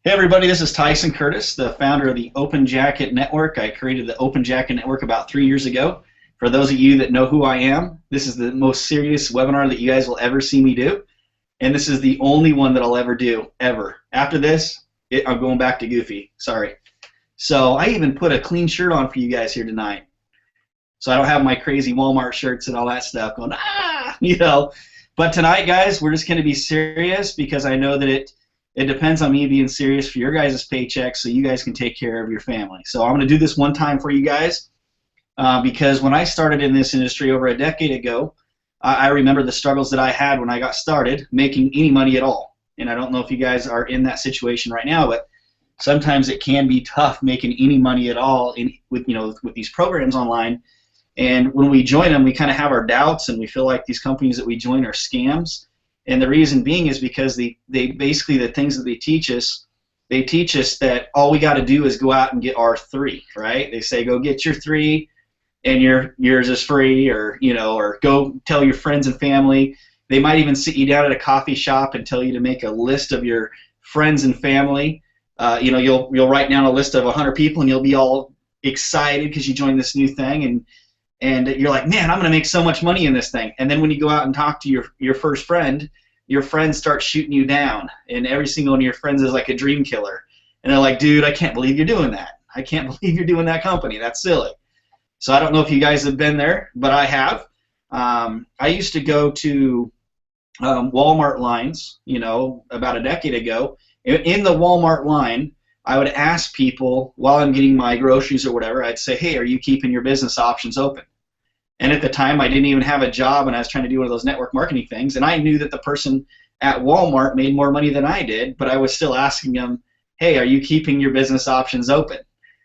Hey everybody, this is Tyson Curtis, the founder of the Open Jacket Network. I created the Open Jacket Network about 3 years ago. For those of you that know who I am, this is the most serious webinar that you guys will ever see me do. And this is the only one that I'll ever do, ever. After this, I'm going back to Goofy. Sorry. So I even put a clean shirt on for you guys here tonight. So I don't have my crazy Walmart shirts and all that stuff going, But tonight, guys, we're just going to be serious because I know that it depends on me being serious for your guys' paycheck so you guys can take care of your family. So I'm going to do this one time for you guys because when I started in this industry over a decade ago, I remember the struggles that I had when I got started making any money at all. And I don't know if you guys are in that situation right now, but sometimes it can be tough making any money at all with these programs online. And when we join them, we kind of have our doubts and we feel like these companies that we join are scams. And the reason being is because they basically, the things that they teach us that all we got to do is go out and get our 3, right? They say go get your 3 and yours is free, or go tell your friends and family. They might even sit you down at a coffee shop and tell you to make a list of your friends and family. You'll write down a list of 100 people and you'll be all excited because you joined this new thing, and you're like, man, I'm going to make so much money in this thing. And then when you go out and talk to your first friend, your friends start shooting you down, and every single one of your friends is like a dream killer. And they're like, dude, I can't believe you're doing that. I can't believe you're doing that company. That's silly. So I don't know if you guys have been there, but I have. I used to go to Walmart lines, about a decade ago. In the Walmart line, I would ask people while I'm getting my groceries or whatever, I'd say, hey, are you keeping your business options open? And at the time, I didn't even have a job, and I was trying to do one of those network marketing things, and I knew that the person at Walmart made more money than I did, but I was still asking them, hey, are you keeping your business options open?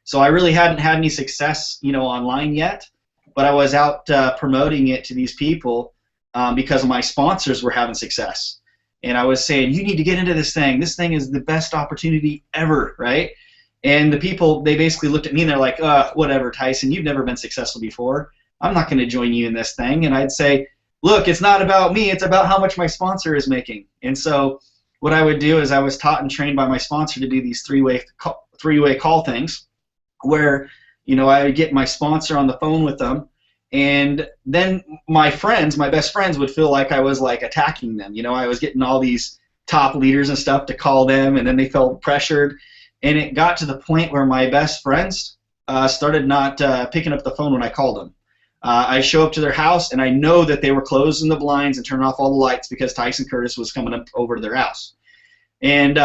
So I really hadn't had any success, online yet, but I was out promoting it to these people because my sponsors were having success. And I was saying, you need to get into this thing. This thing is the best opportunity ever, right? And the people, they basically looked at me and they're like, whatever, Tyson, you've never been successful before. I'm not going to join you in this thing. And I'd say, look, it's not about me. It's about how much my sponsor is making. And so what I would do is I was taught and trained by my sponsor to do these three-way call things where, I would get my sponsor on the phone with them. And then my best friends would feel like I was like attacking them. I was getting all these top leaders and stuff to call them, and then they felt pressured. And it got to the point where my best friends started not picking up the phone when I called them. I show up to their house, and I know that they were closing the blinds and turning off all the lights because Tyson Curtis was coming up over to their house. And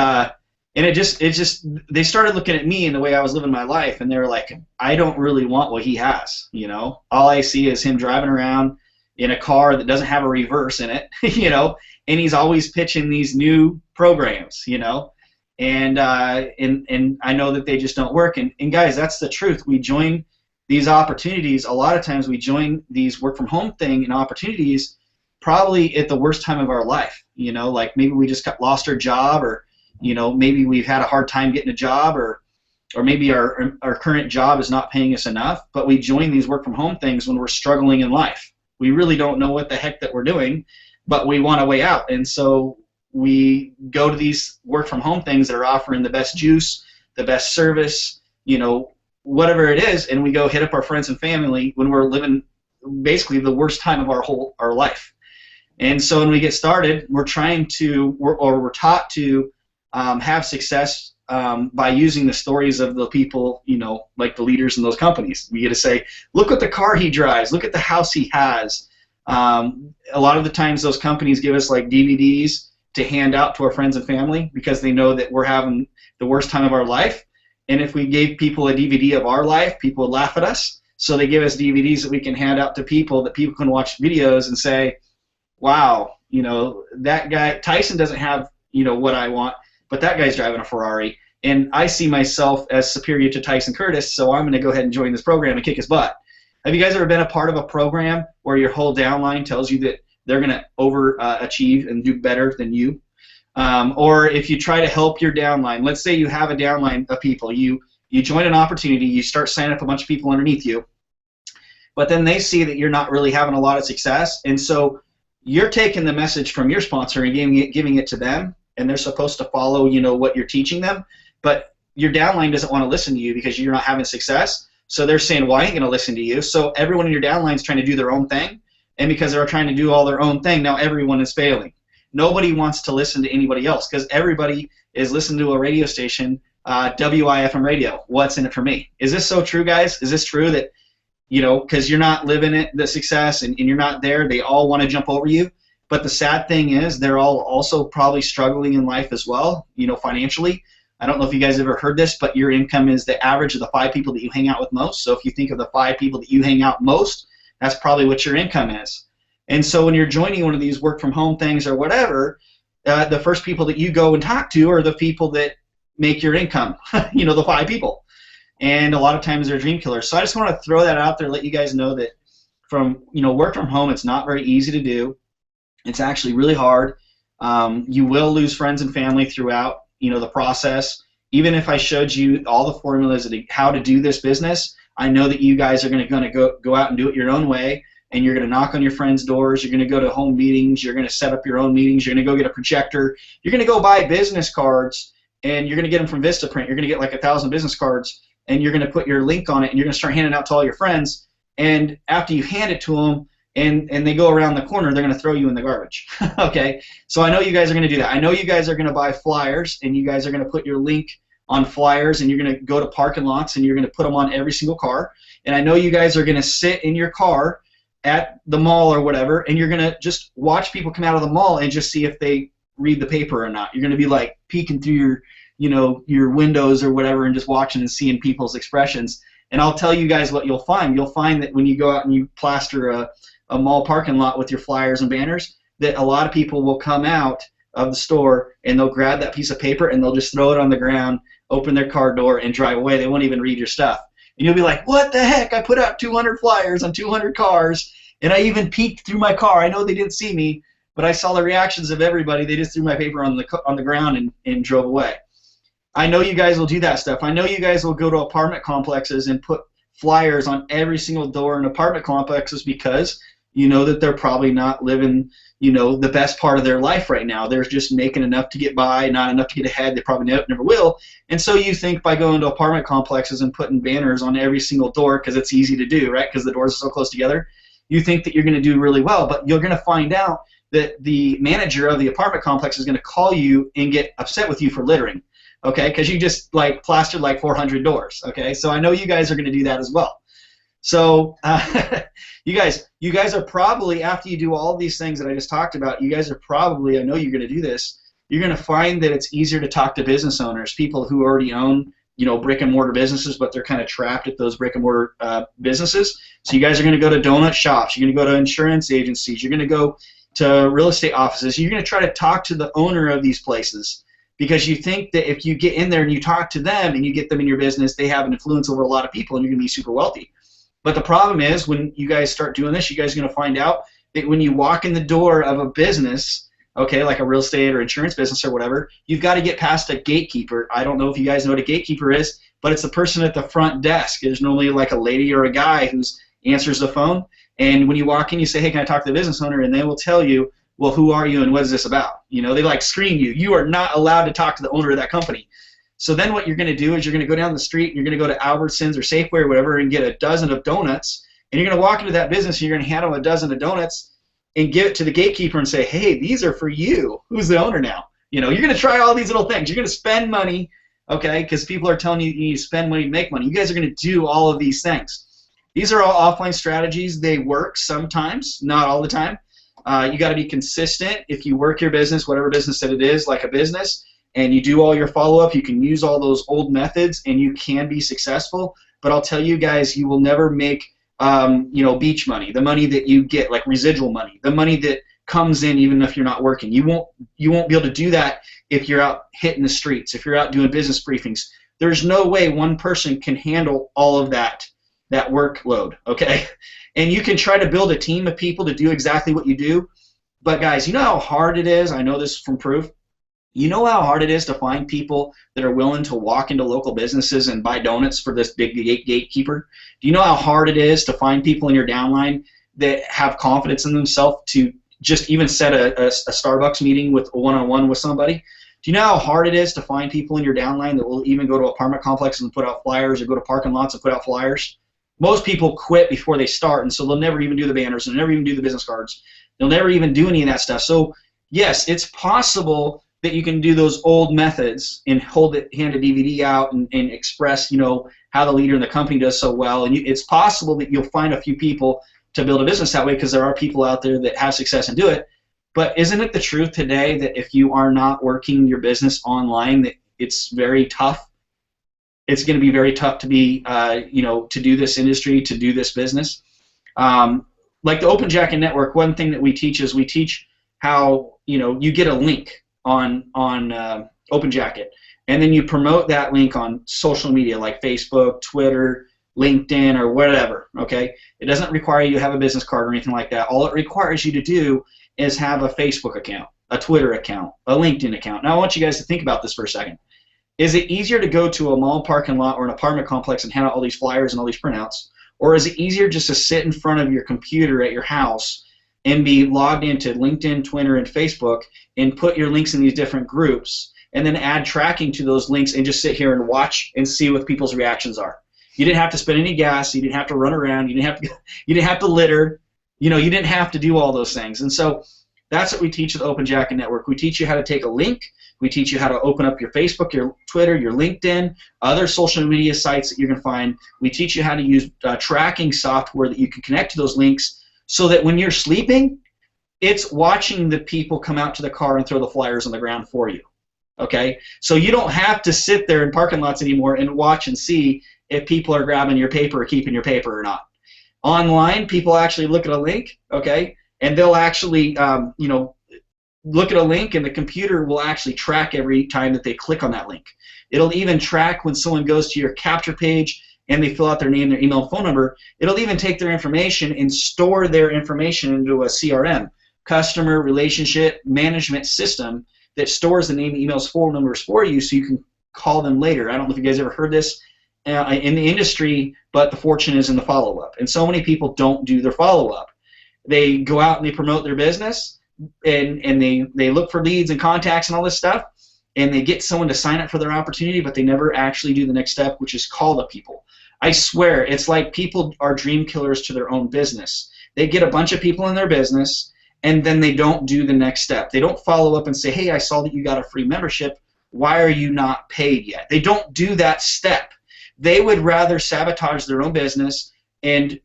it just they started looking at me and the way I was living my life, and they were like, I don't really want what he has, All I see is him driving around in a car that doesn't have a reverse in it, and he's always pitching these new programs, and I know that they just don't work. And guys, that's the truth. We join these opportunities. A lot of times we join these work from home thing and opportunities probably at the worst time of our life, like maybe we just lost our job, or maybe we've had a hard time getting a job, or maybe our current job is not paying us enough, but we join these work from home things when we're struggling in life. We really don't know what the heck that we're doing, but we want a way out. And so we go to these work from home things that are offering the best juice, the best service, whatever it is, and we go hit up our friends and family when we're living basically the worst time of our life. And so when we get started, we're taught to have success by using the stories of the people, like the leaders in those companies. We get to say, look at the car he drives, look at the house he has. A lot of the times those companies give us like DVDs to hand out to our friends and family because they know that we're having the worst time of our life. And if we gave people a DVD of our life, people would laugh at us. So they give us DVDs that we can hand out to people that people can watch videos and say, wow, that guy, Tyson doesn't have, what I want, but that guy's driving a Ferrari, and I see myself as superior to Tyson Curtis, so I'm going to go ahead and join this program and kick his butt. Have you guys ever been a part of a program where your whole downline tells you that they're going to overachieve and do better than you? Or if you try to help your downline, let's say you have a downline of people, you join an opportunity, you start signing up a bunch of people underneath you, but then they see that you're not really having a lot of success, and so you're taking the message from your sponsor and giving it to them, and they're supposed to follow, what you're teaching them. but your downline doesn't want to listen to you because you're not having success. So they're saying, well, I ain't going to listen to you. So everyone in your downline is trying to do their own thing. And because they're trying to do all their own thing, now everyone is failing. Nobody wants to listen to anybody else because everybody is listening to a radio station, WIFM radio. What's in it for me? Is this so true, guys? Is this true that, you know, because you're not living it, the success, and you're not there, they all want to jump over you? But the sad thing is they're all also probably struggling in life as well, you know, financially. I don't know if you guys ever heard this, but your income is the average of the 5 people that you hang out with most. So if you think of the 5 people that you hang out most, that's probably what your income is. And so when you're joining one of these work from home things or whatever, the first people that you go and talk to are the people that make your income, you know, the 5 people. And a lot of times they're dream killers. So I just want to throw that out there, let you guys know that from, you know, work from home, it's not very easy to do. It's actually really hard. You will lose friends and family throughout, you know, the process. Even if I showed you all the formulas of how to do this business, I know that you guys are going to go out and do it your own way. And you're going to knock on your friends' doors, you're going to go to home meetings, you're going to set up your own meetings, you're going to go get a projector, you're going to go buy business cards, and you're going to get them from Vistaprint. You're going to get like 1,000 business cards, and you're going to put your link on it, and you're going to start handing it out to all your friends. And after you hand it to them, and they go around the corner, they're going to throw you in the garbage. Okay? So I know you guys are going to do that. I know you guys are going to buy flyers, and you guys are going to put your link on flyers, and you're going to go to parking lots, and you're going to put them on every single car. And I know you guys are going to sit in your car at the mall or whatever, and you're going to just watch people come out of the mall and just see if they read the paper or not. You're going to be like peeking through your, you know, your windows or whatever and just watching and seeing people's expressions. And I'll tell you guys what you'll find. You'll find that when you go out and you plaster a mall parking lot with your flyers and banners, that a lot of people will come out of the store and they'll grab that piece of paper and they'll just throw it on the ground, open their car door, and drive away. They won't even read your stuff. And you'll be like, what the heck? I put out 200 flyers on 200 cars, and I even peeked through my car. I know they didn't see me, but I saw the reactions of everybody. They just threw my paper on the ground and drove away. I know you guys will do that stuff. I know you guys will go to apartment complexes and put flyers on every single door in apartment complexes because you know that they're probably not living, you know, the best part of their life right now. They're just making enough to get by, not enough to get ahead. They probably never will. And so you think by going to apartment complexes and putting banners on every single door, because it's easy to do, right, because the doors are so close together, you think that you're going to do really well. But you're going to find out that the manager of the apartment complex is going to call you and get upset with you for littering, okay, because you just like plastered like 400 doors, okay? So I know you guys are going to do that as well. So you guys are probably, after you do all these things that I just talked about, you guys are probably, I know you're going to do this, you're going to find that it's easier to talk to business owners, people who already own, you know, brick and mortar businesses, but they're kind of trapped at those brick and mortar businesses. So you guys are going to go to donut shops, you're going to go to insurance agencies, you're going to go to real estate offices, you're going to try to talk to the owner of these places because you think that if you get in there and you talk to them and you get them in your business, they have an influence over a lot of people and you're going to be super wealthy. But the problem is when you guys start doing this, you guys are going to find out that when you walk in the door of a business, okay, like a real estate or insurance business or whatever, you've got to get past a gatekeeper. I don't know if you guys know what a gatekeeper is, but it's the person at the front desk. There's normally like a lady or a guy who answers the phone. And when you walk in, you say, hey, can I talk to the business owner? And they will tell you, well, who are you and what is this about? You know, they like screen you. You are not allowed to talk to the owner of that company. So then what you're going to do is you're going to go down the street and you're going to go to Albertsons or Safeway or whatever and get a dozen of donuts. And you're going to walk into that business and you're going to hand them a dozen of donuts and give it to the gatekeeper and say, hey, these are for you. Who's the owner now? You know, you're going to try all these little things. You're going to spend money, okay, because people are telling you you need to spend money to make money. You guys are going to do all of these things. These are all offline strategies. They work sometimes, not all the time. You got to be consistent. If you work your business, whatever business that it is, like a business, and you do all your follow-up, you can use all those old methods and you can be successful. But I'll tell you guys, you will never make you know, beach money, the money that you get, like residual money, the money that comes in even if you're not working. You won't be able to do that if you're out hitting the streets, if you're out doing business briefings. There's no way one person can handle all of that workload, okay? And you can try to build a team of people to do exactly what you do. But guys, you know how hard it is? I know this from proof. You know how hard it is to find people that are willing to walk into local businesses and buy donuts for this big gatekeeper? Do you know how hard it is to find people in your downline that have confidence in themselves to just even set a Starbucks meeting with one-on-one with somebody? Do you know how hard it is to find people in your downline that will even go to apartment complexes and put out flyers, or go to parking lots and put out flyers? Most people quit before they start, and so they'll never even do the banners, they'll never even do the business cards. They'll never even do any of that stuff. So yes, it's possible that you can do those old methods and hand a DVD out and express, how the leader in the company does so well. And it's possible that you'll find a few people to build a business that way, because there are people out there that have success and do it. But isn't it the truth today that if you are not working your business online, that it's very tough? It's going to be very tough to be, to do this industry, to do this business. Like the Open Jacket Network, one thing that we teach is we teach how, you get a link on Open Jacket, and then you promote that link on social media like Facebook, Twitter, LinkedIn, or whatever. Okay, it doesn't require you to have a business card or anything like that. All it requires you to do is have a Facebook account, a Twitter account, a LinkedIn account. Now I want you guys to think about this for a second. Is it easier to go to a mall parking lot or an apartment complex and hand out all these flyers and all these printouts, or is it easier just to sit in front of your computer at your house and be logged into LinkedIn, Twitter, and Facebook and put your links in these different groups, and then add tracking to those links and just sit here and watch and see what people's reactions are? You didn't have to spend any gas. You didn't have to run around. You didn't have to litter. You didn't have to do all those things. And so that's what we teach at the Open Jacket Network. We teach you how to take a link. We teach you how to open up your Facebook, your Twitter, your LinkedIn, other social media sites that you can find. We teach you how to use tracking software that you can connect to those links, so that when you're sleeping, it's watching the people come out to the car and throw the flyers on the ground for you. Okay? So you don't have to sit there in parking lots anymore and watch and see if people are grabbing your paper or keeping your paper or not. Online, people actually look at a link, okay, and they'll actually, look at a link, and the computer will actually track every time that they click on that link. It'll even track when someone goes to your capture page and they fill out their name, their email, and phone number. It'll even take their information and store their information into a CRM, customer relationship management system, that stores the name, emails, phone numbers for you, so you can call them later. I don't know if you guys ever heard this in the industry, but the fortune is in the follow-up. And so many people don't do their follow-up. They go out and they promote their business, and they look for leads and contacts and all this stuff, and they get someone to sign up for their opportunity, but they never actually do the next step, which is call the people. I swear, it's like people are dream killers to their own business. They get a bunch of people in their business, and then they don't do the next step. They don't follow up and say, hey, I saw that you got a free membership. Why are you not paid yet? They don't do that step. They would rather sabotage their own business and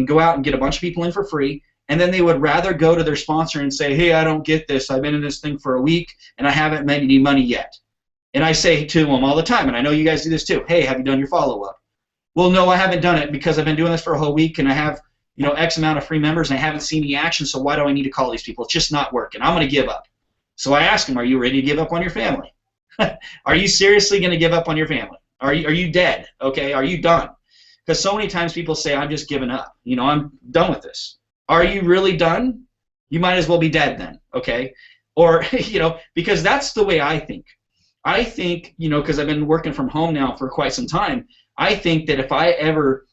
go out and get a bunch of people in for free, and then they would rather go to their sponsor and say, hey, I don't get this. I've been in this thing for a week, and I haven't made any money yet. And I say to them all the time, and I know you guys do this too, hey, have you done your follow-up? Well, no, I haven't done it because I've been doing this for a whole week, and I have X amount of free members, and I haven't seen any action, so why do I need to call these people? It's just not working. I'm going to give up. So I ask them, are you ready to give up on your family? Are you seriously going to give up on your family? Are you dead? Okay, are you done? Because so many times people say, I'm just giving up. I'm done with this. Are you really done? You might as well be dead then, okay? Or, because that's the way I think. I think, because I've been working from home now for quite some time, I think that if I ever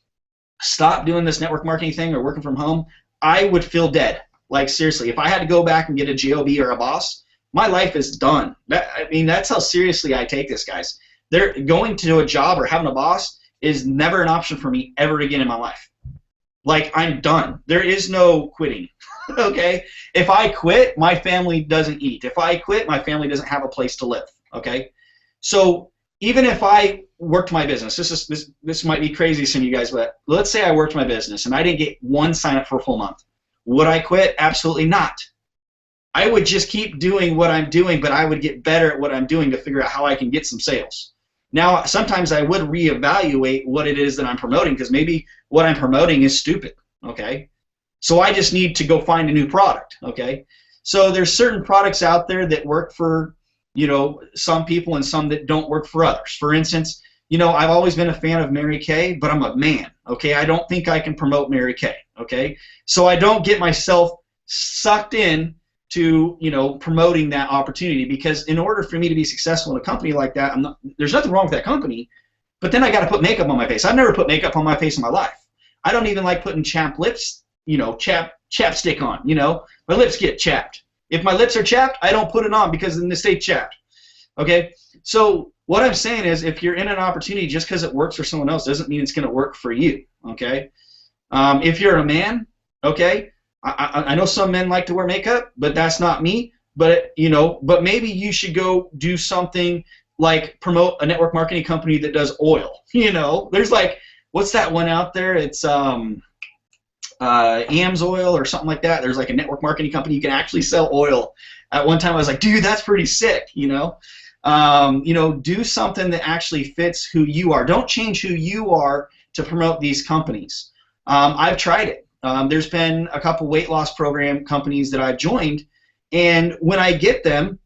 stop doing this network marketing thing or working from home, I would feel dead. Like, seriously, if I had to go back and get a job or a boss, my life is done. That's how seriously I take this, guys. Going to a job or having a boss is never an option for me ever again in my life. Like, I'm done. There is no quitting, okay? If I quit, my family doesn't eat. If I quit, my family doesn't have a place to live, okay? So even if I worked my business, this might be crazy to some of you guys, but let's say I worked my business and I didn't get one sign up for a full month. Would I quit? Absolutely not. I would just keep doing what I'm doing, but I would get better at what I'm doing to figure out how I can get some sales. Now, sometimes I would reevaluate what it is that I'm promoting, because maybe what I'm promoting is stupid, okay? So I just need to go find a new product, okay? So there's certain products out there that work for, some people and some that don't work for others. For instance, I've always been a fan of Mary Kay, but I'm a man, okay? I don't think I can promote Mary Kay, okay? So I don't get myself sucked in to promoting that opportunity, because in order for me to be successful in a company like that, there's nothing wrong with that company, but then I got to put makeup on my face. I've never put makeup on my face in my life. I don't even like putting chapped lips, chapstick on. My lips get chapped. If my lips are chapped, I don't put it on because then they stay chapped. Okay, so what I'm saying is, if you're in an opportunity, just because it works for someone else doesn't mean it's going to work for you. Okay, if you're a man, okay, I know some men like to wear makeup, but that's not me. But but maybe you should go do something like promote a network marketing company that does oil. There's like, what's that one out there? It's AMS Oil or something like that. There's like a network marketing company you can actually sell oil. At one time I was like, dude, that's pretty sick. Do something that actually fits who you are. Don't change who you are to promote these companies. I've tried it. There's been a couple weight loss program companies that I've joined, and when I get them,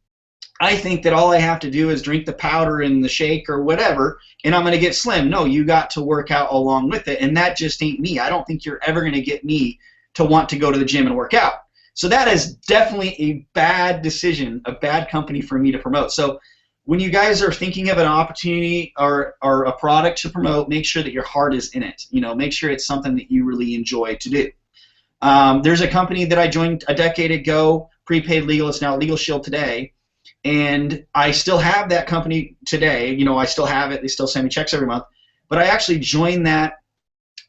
I think that all I have to do is drink the powder and the shake or whatever, and I'm going to get slim. No, you got to work out along with it, and that just ain't me. I don't think you're ever going to get me to want to go to the gym and work out. So that is definitely a bad decision, a bad company for me to promote. So when you guys are thinking of an opportunity or a product to promote, make sure that your heart is in it. Make sure it's something that you really enjoy to do. There's a company that I joined a decade ago, Prepaid Legal. It's now Legal Shield today. And I still have that company today. I still have it. They still send me checks every month. But I actually joined that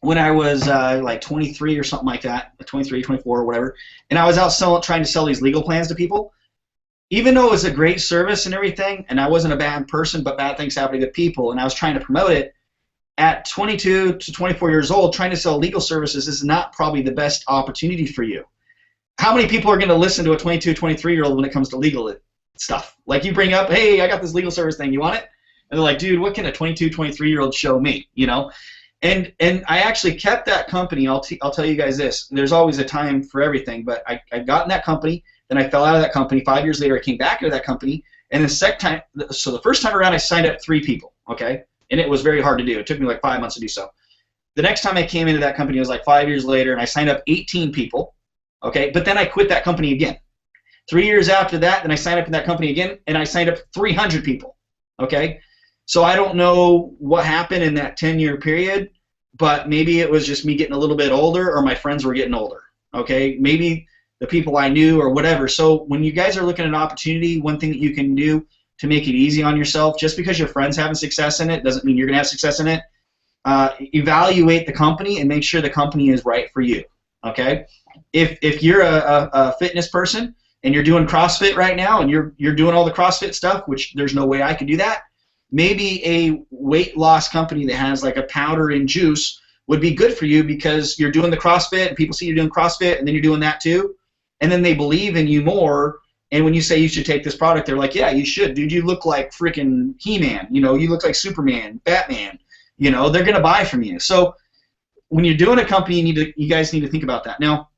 when I was like 23 or something like that, 23, 24 or whatever. And I was out trying to sell these legal plans to people. Even though it was a great service and everything, and I wasn't a bad person, but bad things happen to good people, and I was trying to promote it, at 22 to 24 years old, trying to sell legal services is not probably the best opportunity for you. How many people are going to listen to a 22, 23-year-old when it comes to legal stuff? Like, you bring up, hey, I got this legal service thing, you want it? And they're like, dude, what can a 22, 23-year-old show me? And I actually kept that company. I'll tell you guys this. There's always a time for everything, but I got in that company. Then I fell out of that company. 5 years later, I came back into that company. And the first time around, I signed up 3 people, okay? And it was very hard to do. It took me like 5 months to do so. The next time I came into that company, it was like 5 years later, and I signed up 18 people, okay? But then I quit that company again. 3 years after that, then I signed up in that company again, and I signed up 300 people, okay? So I don't know what happened in that 10-year period, but maybe it was just me getting a little bit older, or my friends were getting older, okay? Maybe the people I knew or whatever. So when you guys are looking at an opportunity, one thing that you can do to make it easy on yourself, just because your friends having success in it doesn't mean you're going to have success in it. Evaluate the company and make sure the company is right for you, okay? If you're a fitness person and you're doing CrossFit right now and you're doing all the CrossFit stuff, which there's no way I could do that, maybe a weight loss company that has like a powder and juice would be good for you, because you're doing the CrossFit and people see you're doing CrossFit and then you're doing that too. And then they believe in you more, and when you say you should take this product, they're like, yeah, you should, dude. You look like freaking He-Man. You look like Superman, Batman. They're going to buy from you. So when you're doing a company, you guys need to think about that. Now,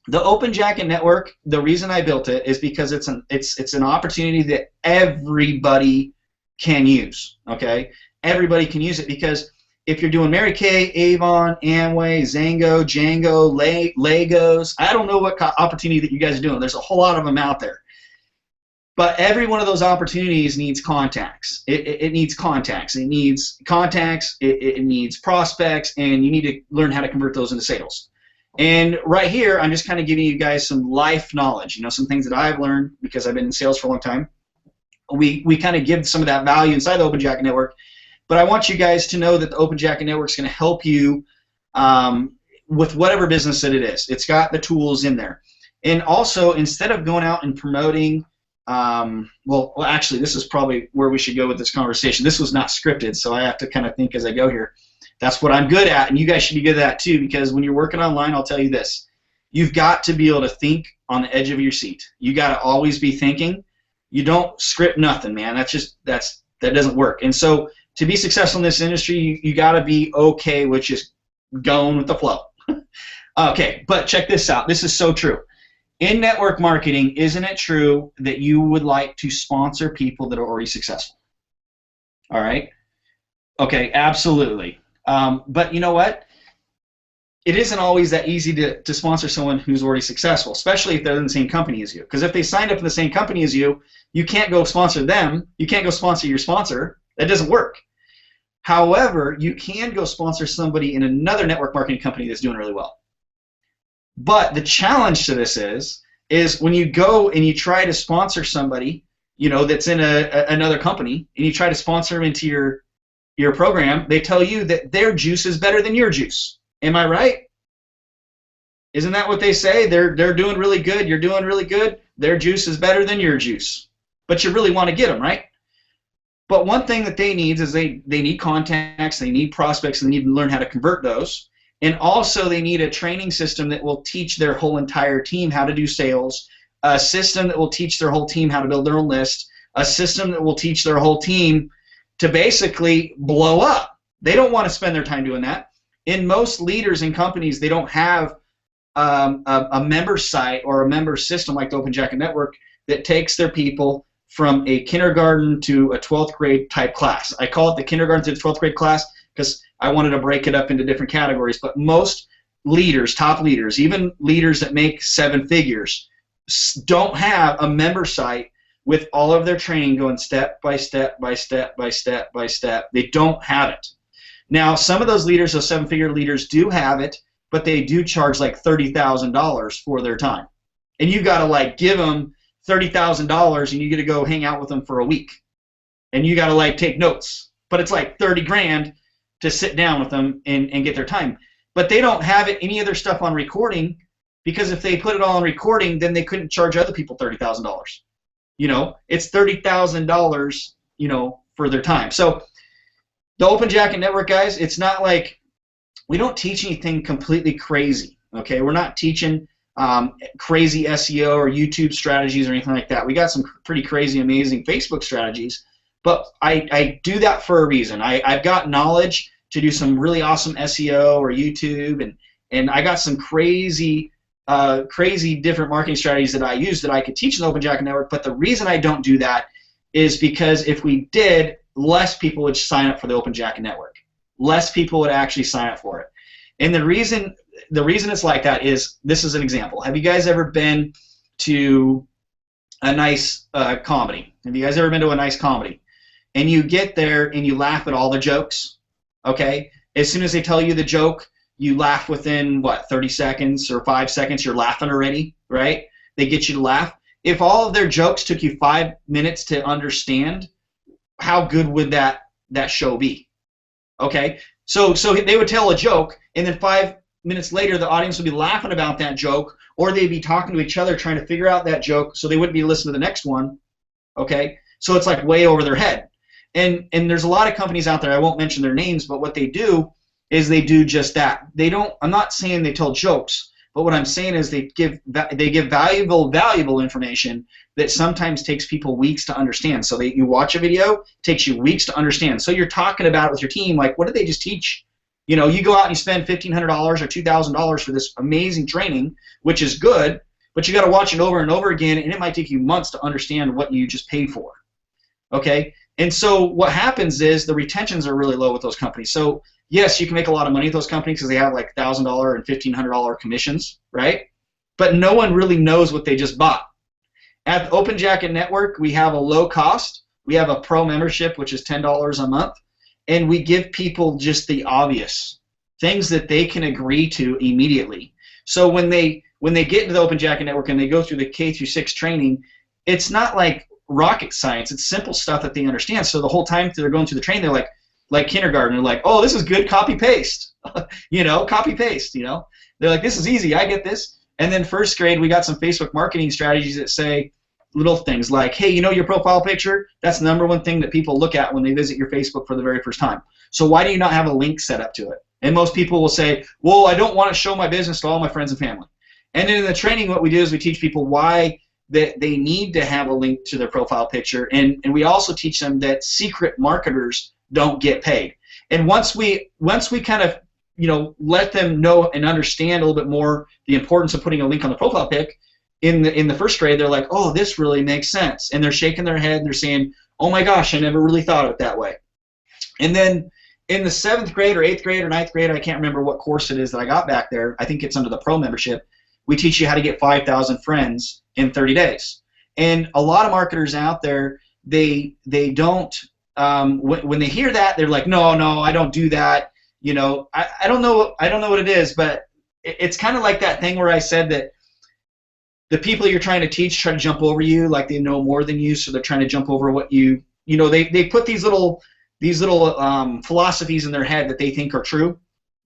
the Open Jacket Network, the reason I built it is because it's an opportunity that everybody can use, okay? Everybody can use it, because if you're doing Mary Kay, Avon, Amway, Zango, Django, Legos, I don't know what opportunity that you guys are doing. There's a whole lot of them out there. But every one of those opportunities needs contacts. It needs contacts. It needs contacts. It needs prospects, and you need to learn how to convert those into sales. And right here, I'm just kind of giving you guys some life knowledge, some things that I've learned because I've been in sales for a long time. We kind of give some of that value inside the Open Jacket Network. But I want you guys to know that the Open Jacket Network is going to help you with whatever business that it is. It's got the tools in there. And also, instead of going out and promoting, well, actually, this is probably where we should go with this conversation. This was not scripted, so I have to kind of think as I go here. That's what I'm good at, and you guys should be good at that too, because when you're working online, I'll tell you this. You've got to be able to think on the edge of your seat. You got to always be thinking. You don't script nothing, man. That doesn't work. And so, to be successful in this industry, you got to be okay with just going with the flow. Okay, but check this out. This is so true. In network marketing, isn't it true that you would like to sponsor people that are already successful? All right? Okay, absolutely. But you know what? It isn't always that easy to sponsor someone who's already successful, especially if they're in the same company as you. Because if they signed up in the same company as you, you can't go sponsor them. You can't go sponsor your sponsor. That doesn't work. However, you can go sponsor somebody in another network marketing company that's doing really well. But the challenge to this is when you go and you try to sponsor somebody, that's in another company, and you try to sponsor them into your program, they tell you that their juice is better than your juice. Am I right? Isn't that what they say? They're doing really good. You're doing really good. Their juice is better than your juice. But you really want to get them, right? But one thing that they need is they need contacts, they need prospects, and they need to learn how to convert those. And also they need a training system that will teach their whole entire team how to do sales, a system that will teach their whole team how to build their own list, a system that will teach their whole team to basically blow up. They don't want to spend their time doing that. In most leaders in companies, they don't have a member site or a member system like the Open Jacket Network that takes their people from a kindergarten to a 12th grade type class. I call it the kindergarten to the 12th grade class because I wanted to break it up into different categories. But most leaders, top leaders, even leaders that make 7 figures, don't have a member site with all of their training going step by step by step by step by step. They don't have it. Now, some of those leaders, those 7-figure leaders, do have it, but they do charge like $30,000 for their time. And you got to like give them $30,000 and you get to go hang out with them for a week. And you got to like take notes. But it's like 30 grand to sit down with them and get their time. But they don't have any of their stuff on recording, because if they put it all on recording, then they couldn't charge other people $30,000. It's $30,000, for their time. So the Open Jacket Network, guys, it's not like we don't teach anything completely crazy. Okay, we're not teaching crazy SEO or YouTube strategies or anything like that. We got some pretty crazy, amazing Facebook strategies, but I do that for a reason. I've got knowledge to do some really awesome SEO or YouTube, and I got some crazy different marketing strategies that I use that I could teach in the Open Jacket Network. But the reason I don't do that is because if we did, less people would sign up for the Open Jacket Network. Less people would actually sign up for it. And the reason it's like that is, this is an example. Have you guys ever been to a nice comedy? Have you guys ever been to a nice comedy? And you get there and you laugh at all the jokes, okay? As soon as they tell you the joke, you laugh within, 30 seconds or 5 seconds, you're laughing already, right? They get you to laugh. If all of their jokes took you 5 minutes to understand, how good would that show be? Okay, so they would tell a joke, and then 5 minutes later the audience would be laughing about that joke, or they'd be talking to each other trying to figure out that joke, so they wouldn't be listening to the next one. Okay, so it's like way over their head. And there's a lot of companies out there, I won't mention their names, but what they do is they do just that. They don't. I'm not saying they tell jokes, but what I'm saying is they give valuable information that sometimes takes people weeks to understand. So you watch a video, it takes you weeks to understand. So you're talking about it with your team, like, what did they just teach? You go out and you spend $1,500 or $2,000 for this amazing training, which is good, but you got to watch it over and over again, and it might take you months to understand what you just paid for. Okay, and so what happens is the retentions are really low with those companies. So yes, you can make a lot of money with those companies because they have like $1,000 and $1,500 commissions, right? But no one really knows what they just bought. At the Open Jacket Network, we have a low cost. We have a pro membership, which is $10 a month, and we give people just the obvious things that they can agree to immediately. So when they get into the Open Jacket Network and they go through the K through 6 training, it's not like rocket science. It's simple stuff that they understand. So the whole time they're going through the training, they're like kindergarten, they're like, oh, this is good, copy paste. Copy paste. They're like, this is easy, I get this. And then first grade, we got some Facebook marketing strategies that say little things like, hey, your profile picture, that's the #1 thing that people look at when they visit your Facebook for the very first time. So why do you not have a link set up to it? And most people will say, well, I don't want to show my business to all my friends and family. And then in the training, what we do is we teach people why that they need to have a link to their profile picture, and we also teach them that secret marketers don't get paid. And once we kind of let them know and understand a little bit more the importance of putting a link on the profile pic, in the first grade, they're like, oh, this really makes sense, and they're shaking their head and they're saying, oh my gosh, I never really thought of it that way. And then in the 7th grade or 8th grade or 9th grade, I can't remember what course it is that I got back there, I think it's under the pro membership, we teach you how to get 5,000 friends in 30 days. And a lot of marketers out there, they don't, when they hear that, they're like, no, I don't do that. I don't know what it is, but it's kind of like that thing where I said that the people you're trying to teach try to jump over you, like they know more than you, so they're trying to jump over what you know. They put these little philosophies in their head that they think are true,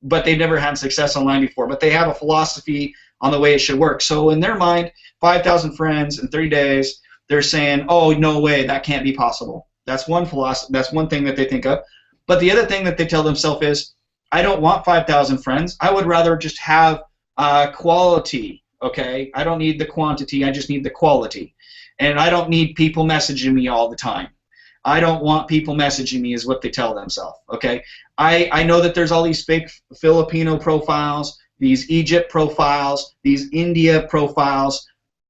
but they've never had success online before. But they have a philosophy on the way it should work. So in their mind, 5,000 friends in 30 days, they're saying, oh, no way, that can't be possible. That's one philosophy. That's one thing that they think of. But the other thing that they tell themselves is, I don't want 5,000 friends. I would rather just have quality, okay? I don't need the quantity. I just need the quality. And I don't need people messaging me all the time. I don't want people messaging me is what they tell themselves, okay? I know that there's all these fake Filipino profiles, these Egypt profiles, these India profiles.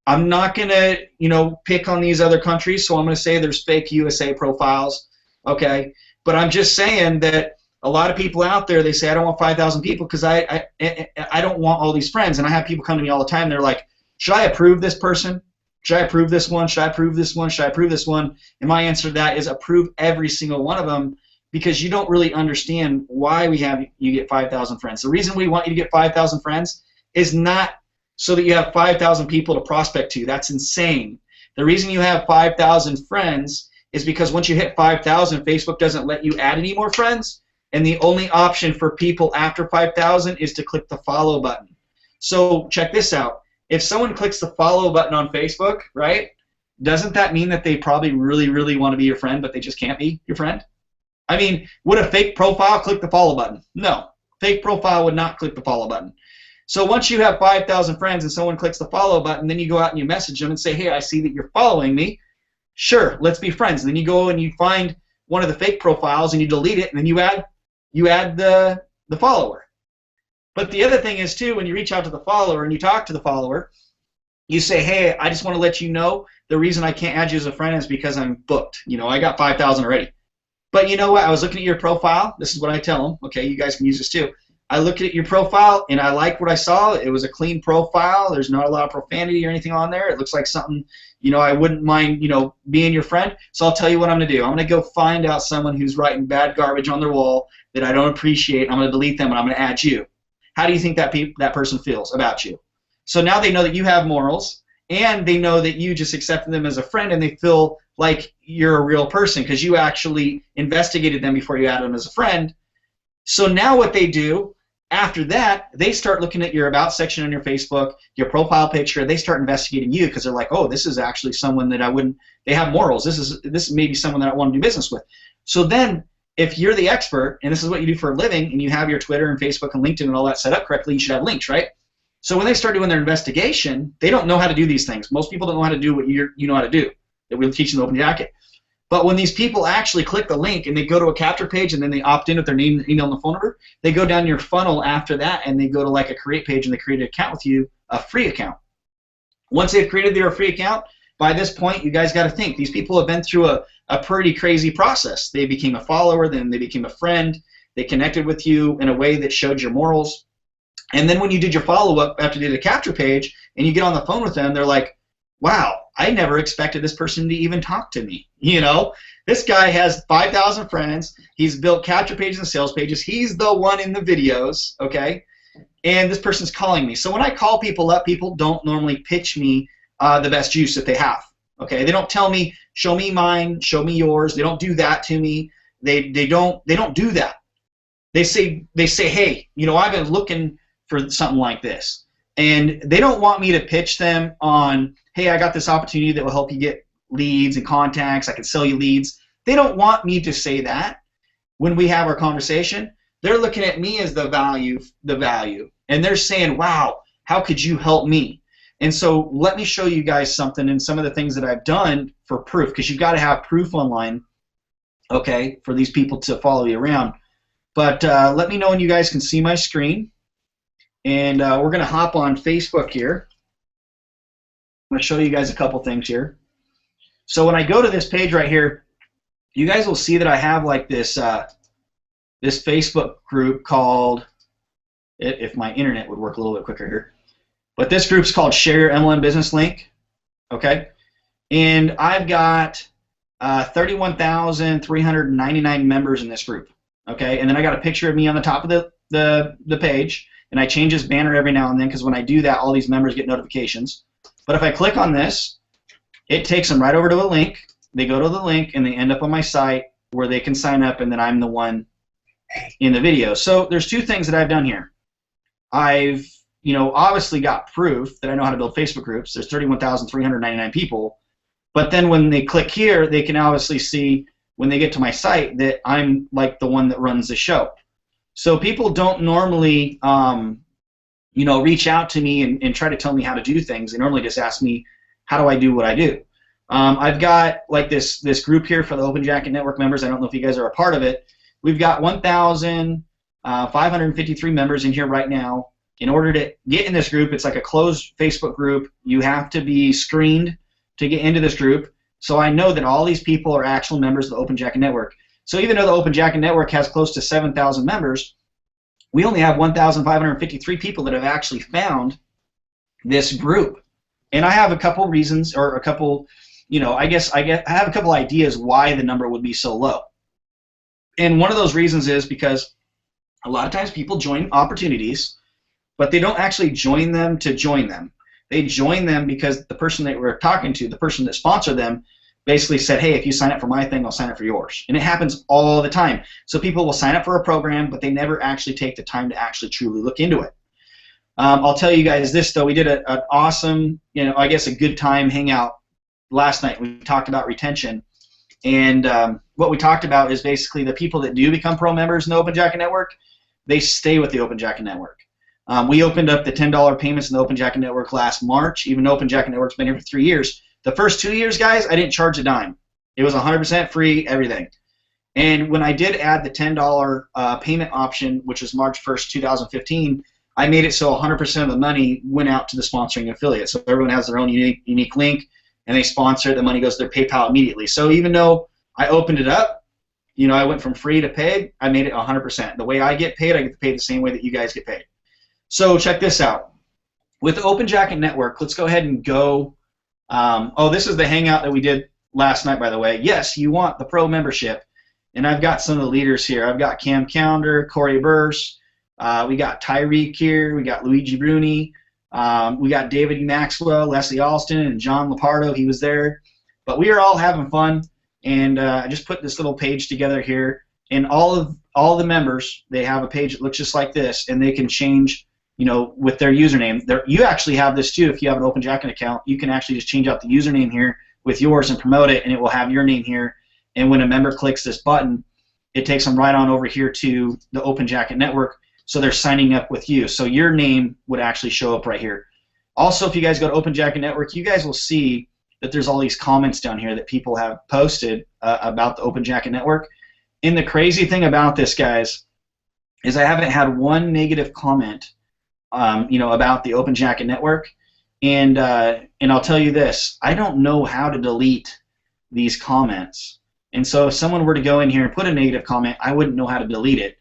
I'm not going to, pick on these other countries, so I'm going to say there's fake USA profiles, okay? But I'm just saying that a lot of people out there, they say, I don't want 5,000 people because I don't want all these friends. And I have people come to me all the time. They're like, should I approve this person? Should I approve this one? Should I approve this one? Should I approve this one? And my answer to that is approve every single one of them, because you don't really understand why you get 5,000 friends. The reason we want you to get 5,000 friends is not so that you have 5,000 people to prospect to. That's insane. The reason you have 5,000 friends is because once you hit 5,000, Facebook doesn't let you add any more friends. And the only option for people after 5,000 is to click the follow button. So check this out. If someone clicks the follow button on Facebook, right, doesn't that mean that they probably really, really want to be your friend, but they just can't be your friend? I mean, would a fake profile click the follow button? No. Fake profile would not click the follow button. So once you have 5,000 friends and someone clicks the follow button, then you go out and you message them and say, hey, I see that you're following me. Sure, let's be friends. And then you go and you find one of the fake profiles and you delete it, and then you add the follower. But the other thing is, too, when you reach out to the follower and you talk to the follower, you say, hey, I just want to let you know the reason I can't add you as a friend is because I'm booked. I got 5,000 already. But you know what? I was looking at your profile. This is what I tell them. Okay, you guys can use this, too. I looked at your profile, and I liked what I saw. It was a clean profile. There's not a lot of profanity or anything on there. It looks like something, I wouldn't mind, being your friend. So I'll tell you what I'm going to do. I'm going to go find out someone who's writing bad garbage on their wall that I don't appreciate. I'm going to delete them, and I'm going to add you. How do you think that person feels about you? So now they know that you have morals, and they know that you just accepted them as a friend, and they feel like you're a real person because you actually investigated them before you added them as a friend. So now what they do after that, they start looking at your About section on your Facebook, your profile picture. They start investigating you because they're like, oh, this is actually someone that I wouldn't. They have morals. This is maybe someone that I want to do business with. So then, if you're the expert and this is what you do for a living, and you have your Twitter and Facebook and LinkedIn and all that set up correctly, you should have links, right? So when they start doing their investigation, they don't know how to do these things. Most people don't know how to do what you know how to do. That we'll teach in the Open Jacket. But when these people actually click the link and they go to a capture page and then they opt in with their name, email, and the phone number, they go down your funnel after that and they go to like a create page and they create an account with you, a free account. Once they've created their free account, by this point, you guys got to think. These people have been through a pretty crazy process. They became a follower, then they became a friend. They connected with you in a way that showed your morals. And then when you did your follow-up after you did a capture page and you get on the phone with them, they're like, wow, I never expected this person to even talk to me. This guy has 5,000 friends. He's built capture pages and sales pages. He's the one in the videos, okay? And this person's calling me. So when I call people up, people don't normally pitch me the best juice that they have, okay? They don't tell me, show me mine, show me yours. They don't do that to me. They don't do that. They say, hey, I've been looking for something like this. And they don't want me to pitch them on, hey, I got this opportunity that will help you get leads and contacts. I can sell you leads. They don't want me to say that when we have our conversation. They're looking at me as the value. And they're saying, wow, how could you help me? And so let me show you guys something and some of the things that I've done for proof, because you've got to have proof online, okay, for these people to follow you around. But let me know when you guys can see my screen. And we're going to hop on Facebook here. I'm going to show you guys a couple things here. So when I go to this page right here, you guys will see that I have like this this Facebook group called, if my internet would work a little bit quicker here, but this group's called Share Your MLM Business Link, okay? And I've got 31,399 members in this group, okay? And then I got a picture of me on the top of the page, and I change this banner every now and then because when I do that, all these members get notifications. But if I click on this, it takes them right over to a link. They go to the link and they end up on my site where they can sign up, and then I'm the one in the video. So there's two things that I've done here. I've, obviously got proof that I know how to build Facebook groups. There's 31,399 people. But then when they click here, they can obviously see when they get to my site that I'm like the one that runs the show. So people don't normally, reach out to me and try to tell me how to do things. They normally just ask me, how do I do what I do? I've got like this group here for the Open Jacket Network members. I don't know if you guys are a part of it. We've got 1,553 members in here right now. In order to get in this group, it's like a closed Facebook group. You have to be screened to get into this group. So I know that all these people are actual members of the Open Jacket Network. So even though the Open Jacket Network has close to 7,000 members, we only have 1,553 people that have actually found this group. And I have a couple reasons, or a couple, I have a couple ideas why the number would be so low. And one of those reasons is because a lot of times people join opportunities, but they don't actually join them to join them. They join them because the person that we're talking to, the person that sponsored them, basically said, hey, if you sign up for my thing, I'll sign up for yours. And it happens all the time. So people will sign up for a program, but they never actually take the time to actually truly look into it. I'll tell you guys this, though. We did an awesome, I guess a good time hangout last night. We talked about retention. And what we talked about is basically the people that do become pro members in the Open Jacket Network, they stay with the Open Jacket Network. We opened up the $10 payments in the Open Jacket Network last March, even though Open Jacket Network's been here for 3 years. The first 2 years, guys, I didn't charge a dime. It was 100% free, everything. And when I did add the $10 payment option, which was March 1st, 2015, I made it so 100% of the money went out to the sponsoring affiliate. So everyone has their own unique link, and they sponsor it. The money goes to their PayPal immediately. So even though I opened it up, I went from free to paid, I made it 100%. The way I get paid, I get paid the same way that you guys get paid. So check this out. With the Open Jacket Network, let's go ahead and go. This is the hangout that we did last night, by the way. Yes, you want the pro membership. And I've got some of the leaders here. I've got Cam Calendar, Corey Burse. We got Tyreek here. We got Luigi Bruni. We got David E. Maxwell, Leslie Alston, and John Lepardo. He was there. But we are all having fun. And I just put this little page together here. And all the members, they have a page that looks just like this. And they can change, with their username. You actually have this too. If you have an Open Jacket account, you can actually just change out the username here with yours and promote it, and it will have your name here. And when a member clicks this button, it takes them right on over here to the Open Jacket Network. So they're signing up with you. So your name would actually show up right here. Also, if you guys go to Open Jacket Network, you guys will see that there's all these comments down here that people have posted about the Open Jacket Network. And the crazy thing about this, guys, is I haven't had one negative comment about the Open Jacket Network, and I'll tell you this: I don't know how to delete these comments, and so if someone were to go in here and put a negative comment, I wouldn't know how to delete it.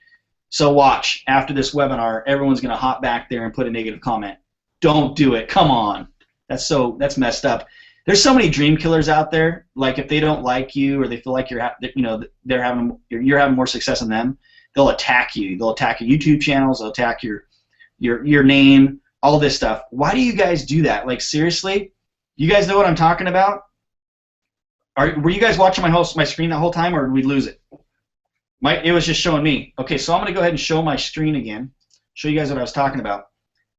So watch, after this webinar, everyone's going to hop back there and put a negative comment. Don't do it. Come on, that's messed up. There's so many dream killers out there. Like if they don't like you or they feel like you're having more success than them, they'll attack you. They'll attack your YouTube channels. They'll attack your name, all this stuff. Why do you guys do that? Like seriously, you guys know what I'm talking about? Were you guys watching my screen that whole time, or did we lose it? It was just showing me. Okay, so I'm going to go ahead and show my screen again, show you guys what I was talking about.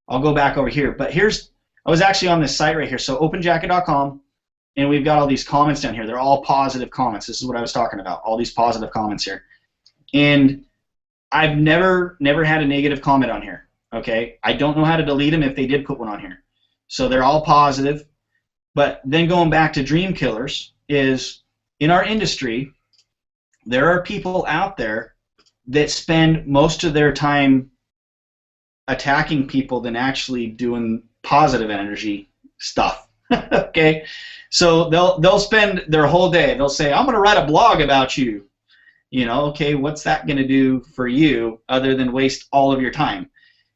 I'll go back over here, but I was actually on this site right here, so openjacket.com, and we've got all these comments down here. They're all positive comments. This is what I was talking about, all these positive comments here. And I've never had a negative comment on here. Okay, I don't know how to delete them if they did put one on here. So they're all positive. But then going back to dream killers is, in our industry, there are people out there that spend most of their time attacking people than actually doing positive energy stuff. Okay, so they'll spend their whole day. They'll say, I'm going to write a blog about you. Okay, what's that going to do for you other than waste all of your time?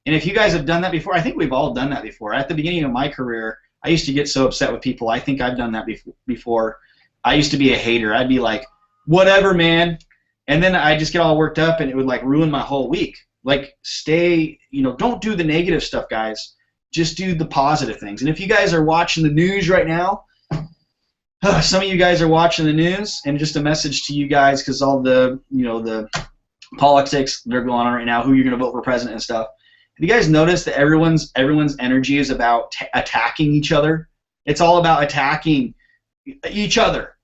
And if you guys have done that before, I think we've all done that before. At the beginning of my career, I used to get so upset with people. I think I've done that before. I used to be a hater. I'd be like, whatever, man. And then I just get all worked up, and it would like ruin my whole week. Like, don't do the negative stuff, guys. Just do the positive things. And if you guys are watching the news right now, some of you guys are watching the news, and just a message to you guys, because all the, the politics that are going on right now, who you're going to vote for president and stuff. Have you guys noticed that everyone's energy is about attacking each other? It's all about attacking each other.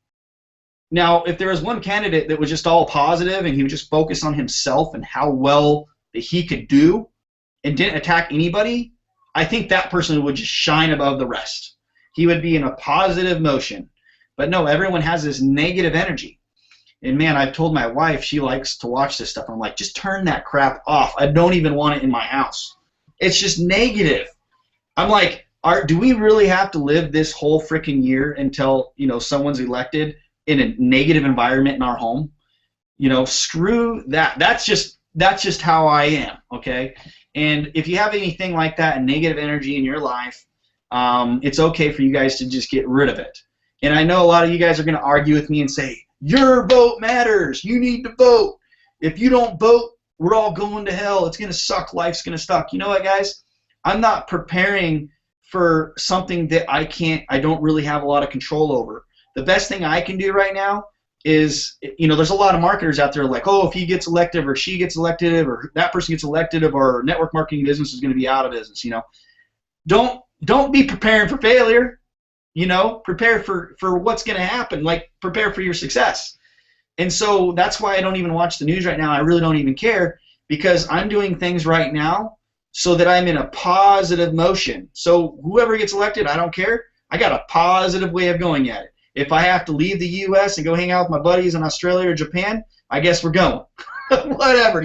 Now, if there was one candidate that was just all positive and he would just focus on himself and how well that he could do and didn't attack anybody, I think that person would just shine above the rest. He would be in a positive motion. But no, everyone has this negative energy. And man, I've told my wife, she likes to watch this stuff. I'm like, just turn that crap off. I don't even want it in my house. It's just negative. I'm like, do we really have to live this whole freaking year until, someone's elected in a negative environment in our home? Screw that. That's just how I am, okay? And if you have anything like that, a negative energy in your life, it's okay for you guys to just get rid of it. And I know a lot of you guys are going to argue with me and say, your vote matters. You need to vote. If you don't vote, we're all going to hell. It's going to suck. Life's going to suck. You know what, guys? I'm not preparing for something that I don't really have a lot of control over. The best thing I can do right now is, there's a lot of marketers out there like, oh, if he gets elected or she gets elected or that person gets elected, our network marketing business is going to be out of business. Don't be preparing for failure. Prepare for what's going to happen. Like, prepare for your success. And so that's why I don't even watch the news right now. I really don't even care, because I'm doing things right now so that I'm in a positive motion. So whoever gets elected, I don't care. I got a positive way of going at it. If I have to leave the U.S. and go hang out with my buddies in Australia or Japan, I guess we're going. Whatever,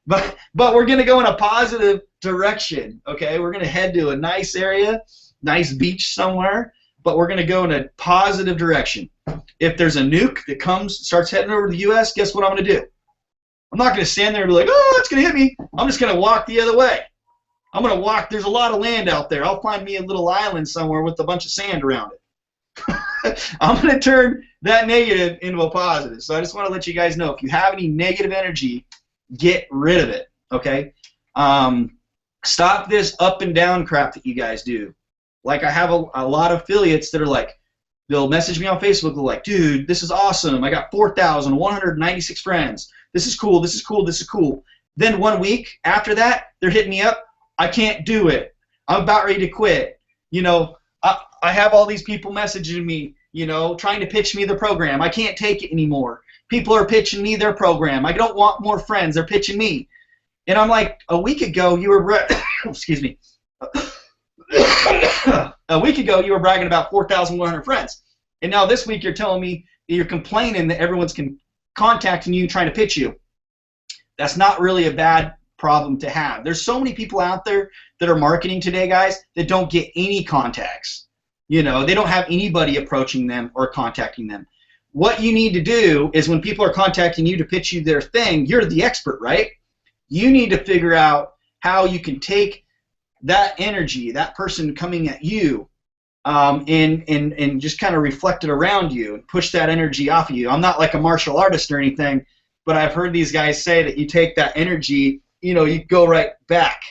But we're going to go in a positive direction, okay? We're going to head to a nice area, nice beach somewhere, but we're going to go in a positive direction. If there's a nuke that starts heading over to the U.S., guess what I'm going to do? I'm not going to stand there and be like, oh, it's going to hit me. I'm just going to walk the other way. I'm going to walk. There's a lot of land out there. I'll find me a little island somewhere with a bunch of sand around it. I'm going to turn that negative into a positive. So I just want to let you guys know, if you have any negative energy, get rid of it, okay? Stop this up and down crap that you guys do. Like, I have a lot of affiliates that are like, they'll message me on Facebook, they're like, dude, this is awesome. I got 4,196 friends. This is cool, this is cool, this is cool. Then 1 week after that, they're hitting me up. I can't do it. I'm about ready to quit. I have all these people messaging me, trying to pitch me the program. I can't take it anymore. People are pitching me their program. I don't want more friends. They're pitching me. And I'm like, a week ago you were excuse me. A week ago you were bragging about 4,100 friends. And now this week you're telling me that you're complaining that everyone's contacting you trying to pitch you. That's not really a bad problem to have. There's so many people out there that are marketing today, guys, that don't get any contacts. They don't have anybody approaching them or contacting them. What you need to do is, when people are contacting you to pitch you their thing, you're the expert, right? You need to figure out how you can take that energy, that person coming at you, and just kind of reflect it around you and push that energy off of you. I'm not like a martial artist or anything, but I've heard these guys say that you take that energy, you go right back,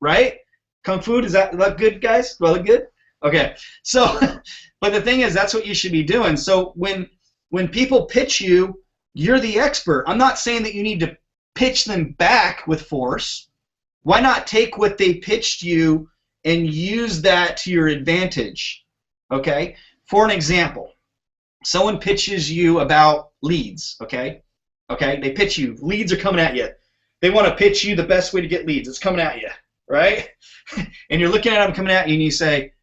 right? Kung Fu, does that look good, guys? Well, look good? Okay. So, but the thing is, that's what you should be doing. So when people pitch you, you're the expert. I'm not saying that you need to pitch them back with force. Why not take what they pitched you and use that to your advantage? Okay? For an example, someone pitches you about leads, okay? Okay? They pitch you. Leads are coming at you. They want to pitch you the best way to get leads. It's coming at you, right? And you're looking at them coming at you and you say,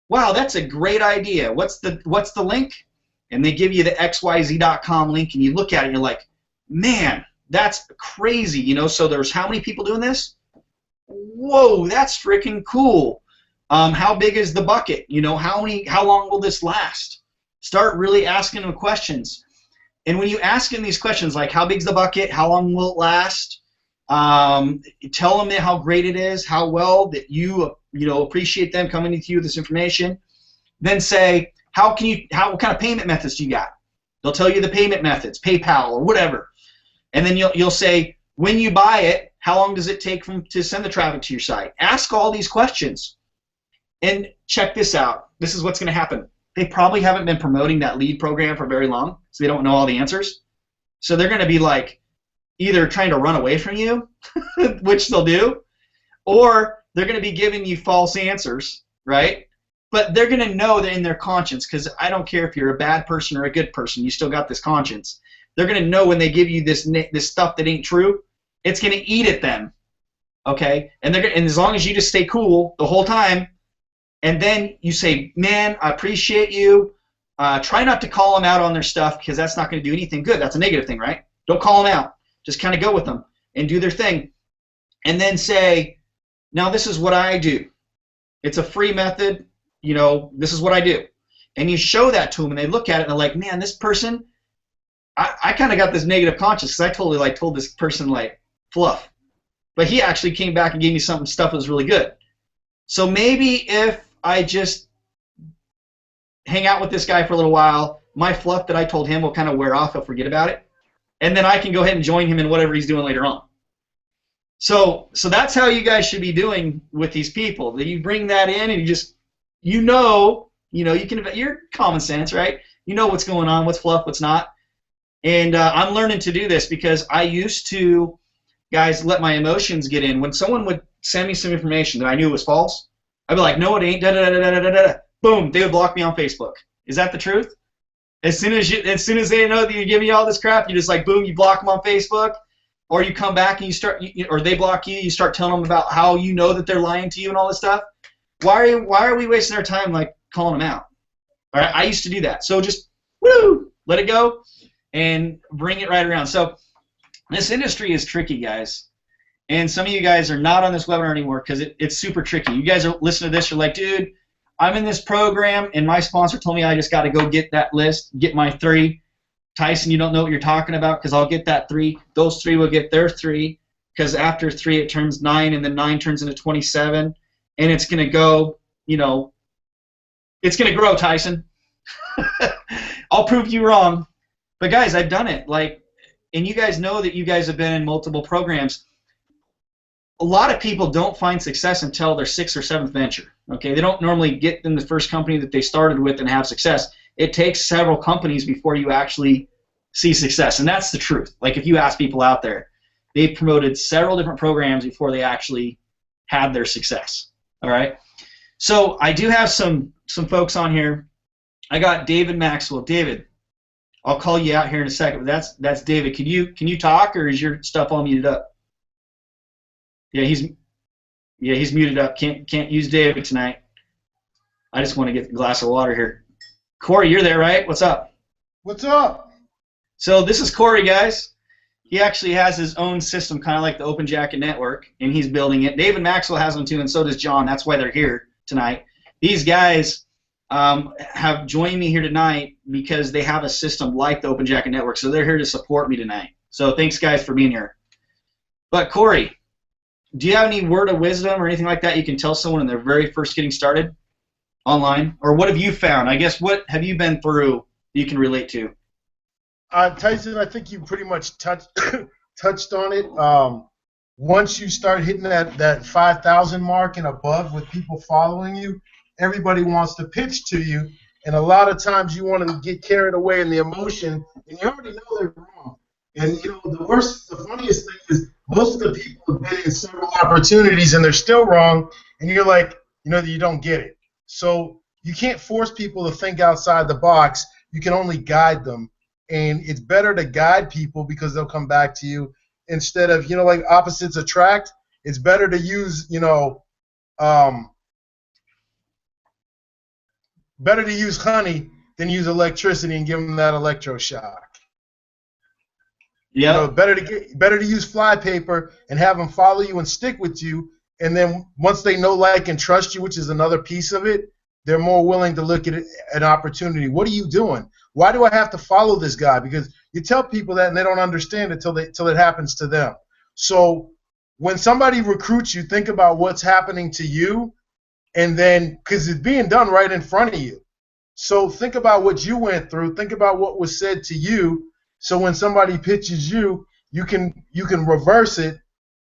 wow, that's a great idea. What's the link? And they give you the xyz.com link, and you look at it and you're like, man, that's crazy. So there's how many people doing this? Whoa, that's freaking cool. How big is the bucket? How long will this last? Start really asking them questions. And when you ask them these questions, like how big's the bucket, how long will it last, tell them how great it is, how well that you appreciate them coming to you with this information. Then say, what kind of payment methods do you got? They'll tell you the payment methods, PayPal or whatever. And then you'll say, when you buy it, how long does it take to send the traffic to your site? Ask all these questions. And check this out. This is what's going to happen. They probably haven't been promoting that lead program for very long, so they don't know all the answers. So they're going to be like either trying to run away from you, which they'll do, or they're going to be giving you false answers, right? But they're going to know that in their conscience, because I don't care if you're a bad person or a good person, you still got this conscience. They're going to know when they give you this stuff that ain't true, it's going to eat at them, okay? And as long as you just stay cool the whole time, and then you say, man, I appreciate you. Try not to call them out on their stuff because that's not going to do anything good. That's a negative thing, right? Don't call them out. Just kind of go with them and do their thing. And then say, now this is what I do. It's a free method. You know, this is what I do. And you show that to them, and they look at it, and they're like, man, this person, I kind of got this negative conscience because I totally told this person fluff. But he actually came back and gave me some stuff that was really good. So maybe if I just hang out with this guy for a little while, my fluff that I told him will kind of wear off. He'll forget about it. And then I can go ahead and join him in whatever he's doing later on. So that's how you guys should be doing with these people. That you bring that in and you can, you're common sense, right? You know what's going on, what's fluff, what's not. And I'm learning to do this because I used to, guys, let my emotions get in. When someone would send me some information that I knew was false, I'd be like, no, it ain't, da-da-da-da-da-da-da. Boom, they would block me on Facebook. Is that the truth? As soon as they know that you're giving me all this crap, you just boom, you block them on Facebook, or you come back and you start, or they block you, you start telling them about how you know that they're lying to you and all this stuff. Why are we wasting our time calling them out? All right, I used to do that. So just let it go and bring it right around. So this industry is tricky, guys. And some of you guys are not on this webinar anymore because it's super tricky. You guys are listening to this, you're like, dude, I'm in this program, and my sponsor told me I just got to go get that list, get my 3. Tyson, you don't know what you're talking about because I'll get that 3. Those 3 will get their 3 because after 3 it turns 9, and then 9 turns into 27, and it's going to go, it's going to grow, Tyson. I'll prove you wrong. But, guys, I've done it. And you guys know that you guys have been in multiple programs. A lot of people don't find success until their 6th or 7th venture. Okay, they don't normally get in the first company that they started with and have success. It takes several companies before you actually see success, and that's the truth. If you ask people out there, they've promoted several different programs before they actually had their success. All right, so I do have some folks on here. I got David Maxwell. David, I'll call you out here in a second. But that's David. Can you talk, or is your stuff all muted up? Yeah, he's muted up. Can't use David tonight. I just want to get a glass of water here. Corey, you're there, right? What's up? What's up? So this is Corey, guys. He actually has his own system, kind of like the Open Jacket Network, and he's building it. David Maxwell has one too, and so does John. That's why they're here tonight. These guys have joined me here tonight because they have a system like the Open Jacket Network, so they're here to support me tonight. So thanks, guys, for being here. But Corey, do you have any word of wisdom or anything like that you can tell someone when they're very first getting started online? Or what have you found? I guess what have you been through you can relate to? Tyson, I think you pretty much touched on it. Once you start hitting that 5,000 mark and above with people following you, everybody wants to pitch to you. And a lot of times you want to get carried away in the emotion, and you already know they're wrong. And the funniest thing is most of the people have been in several opportunities and they're still wrong, and you're like, you don't get it. So you can't force people to think outside the box. You can only guide them, and it's better to guide people because they'll come back to you instead of like opposites attract. It's better to use better to use honey than use electricity and give them that electroshock. Yeah. Better to use flypaper and have them follow you and stick with you, and then once they know, like, and trust you, which is another piece of it, they're more willing to look at an opportunity. What are you doing? Why do I have to follow this guy? Because you tell people that and they don't understand it till it happens to them. So when somebody recruits you, think about what's happening to you, and then because it's being done right in front of you. So think about what you went through. Think about what was said to you. So when somebody pitches you, you can reverse it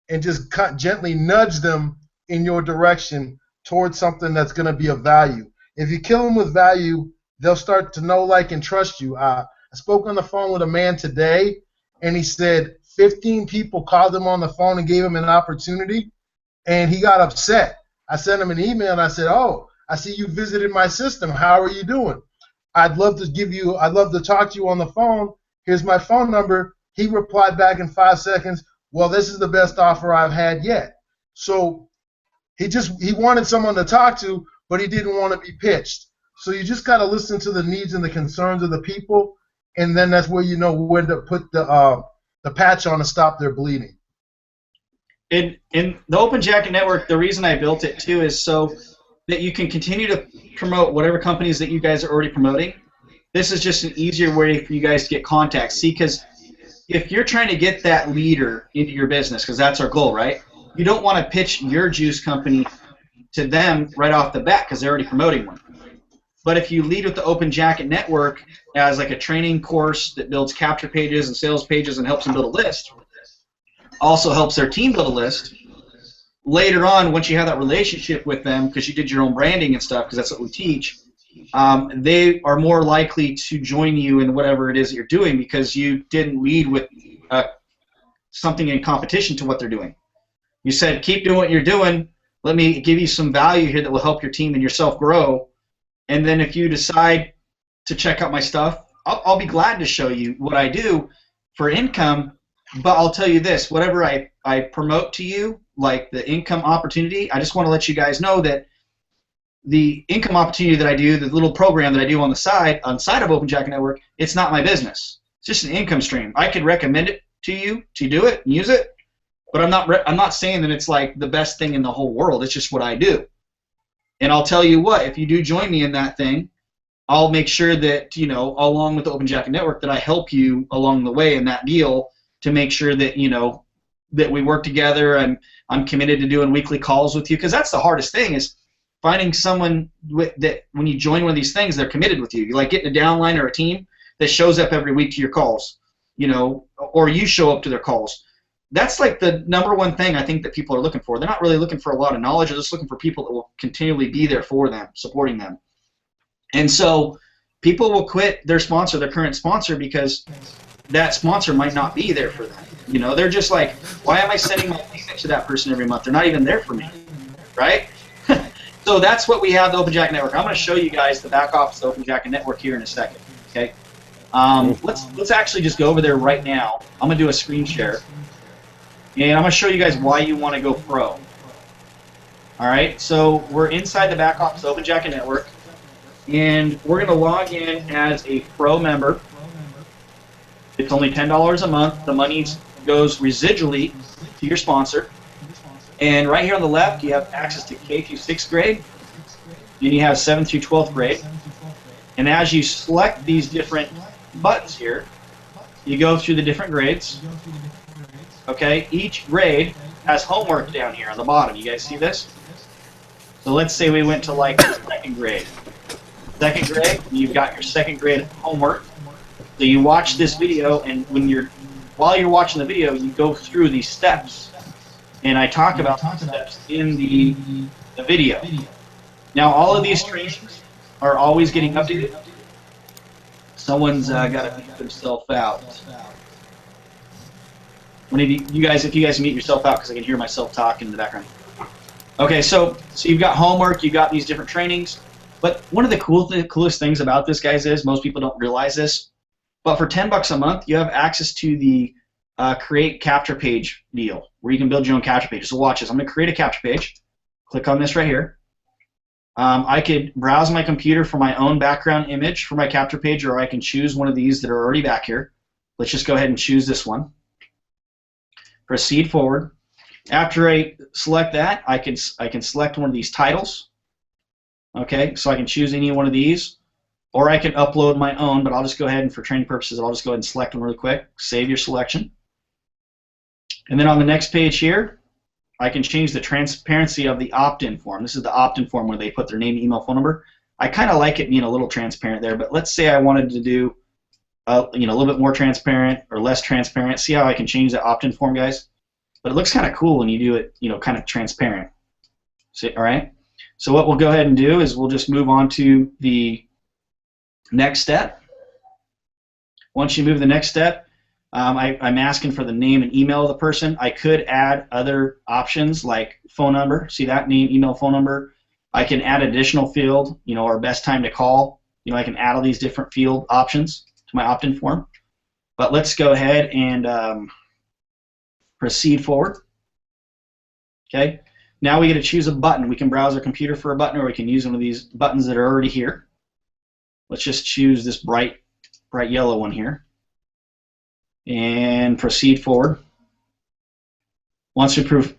and just gently nudge them in your direction towards something that's going to be of value. If you kill them with value, they'll start to know, like, and trust you. I spoke on the phone with a man today, and he said 15 people called him on the phone and gave him an opportunity, and he got upset. I sent him an email, and I said, oh, I see you visited my system. How are you doing? I'd love to talk to you on the phone. Here's my phone number. He replied back in 5 seconds, well, this is the best offer I've had yet. So he wanted someone to talk to, but he didn't want to be pitched. So you just got to listen to the needs and the concerns of the people, and then that's where you know when to put the patch on to stop their bleeding. In the Open Jacket Network, the reason I built it too is so that you can continue to promote whatever companies that you guys are already promoting. This is just an easier way for you guys to get contacts. See, because if you're trying to get that leader into your business, because that's our goal, right? You don't want to pitch your juice company to them right off the bat because they're already promoting one. But if you lead with the Open Jacket Network as like a training course that builds capture pages and sales pages and helps them build a list, also helps their team build a list, later on, once you have that relationship with them, because you did your own branding and stuff, because that's what we teach, they are more likely to join you in whatever it is that you're doing because you didn't lead with something in competition to what they're doing. You said, keep doing what you're doing. Let me give you some value here that will help your team and yourself grow. And then if you decide to check out my stuff, I'll be glad to show you what I do for income. But I'll tell you this, whatever I promote to you, like the income opportunity, I just want to let you guys know that the income opportunity that I do, the little program that I do on the side of Open Jacket Network, it's not my business. It's just an income stream. I could recommend it to you to do it and use it, but I'm not saying that it's like the best thing in the whole world. It's just what I do. And I'll tell you what, if you do join me in that thing, I'll make sure that, you know, along with the Open Jacket Network, that I help you along the way in that deal to make sure that, you know, that we work together and I'm committed to doing weekly calls with you, because that's the hardest thing is finding someone that when you join one of these things, they're committed with you. You like getting a downline or a team that shows up every week to your calls, you know, or you show up to their calls. That's like the number one thing I think that people are looking for. They're not really looking for a lot of knowledge. They're just looking for people that will continually be there for them, supporting them. And so people will quit their sponsor, their current sponsor, because that sponsor might not be there for them. You know, they're just like, why am I sending my payment to that person every month? They're not even there for me, right? So that's what we have, the Open Jacket Network. I'm going to show you guys the back office of the Open Jacket Network here in a second. Okay. Let's actually just go over there right now. I'm going to do a screen share, and I'm going to show you guys why you want to go pro. All right. So we're inside the back office of the Open Jacket Network, and we're going to log in as a pro member. It's only $10 a month. The money goes residually to your sponsor. And right here on the left, you have access to K through 6th grade. Then you have 7th through 12th grade. And as you select these different buttons here, you go through the different grades. Okay, each grade has homework down here on the bottom. You guys see this? So let's say we went to like the 2nd grade. 2nd grade, you've got your 2nd grade homework. So you watch this video, and while you're watching the video, you go through these steps. And I talk about the steps in the video. Now, all of these trainings are always getting updated. Someone's got to mute themselves out. If you guys mute yourself out, because I can hear myself talking in the background. Okay, so you've got homework, you've got these different trainings. But one of the coolest things about this, guys, is most people don't realize this. But for $10 a month, you have access to the create capture page deal, where you can build your own capture pages. So watch this. I'm going to create a capture page. Click on this right here. I could browse my computer for my own background image for my capture page, or I can choose one of these that are already back here. Let's just go ahead and choose this one. Proceed forward. After I select that, I can select one of these titles. Okay, so I can choose any one of these, or I can upload my own, but I'll just go ahead and for training purposes, I'll just go ahead and select one really quick. Save your selection. And then on the next page here, I can change the transparency of the opt-in form. This is the opt-in form where they put their name, email, phone number. I kind of like it being a little transparent there, but let's say I wanted to do a little bit more transparent or less transparent. See how I can change the opt-in form, guys? But it looks kind of cool when you do it, kind of transparent. See, all right? So what we'll go ahead and do is we'll just move on to the next step. Once you move the next step, I'm asking for the name and email of the person. I could add other options like phone number. See that? Name, email, phone number. I can add additional field, or best time to call. I can add all these different field options to my opt-in form. But let's go ahead and proceed forward. Okay. Now we get to choose a button. We can browse our computer for a button, or we can use one of these buttons that are already here. Let's just choose this bright yellow one here and proceed forward. Once we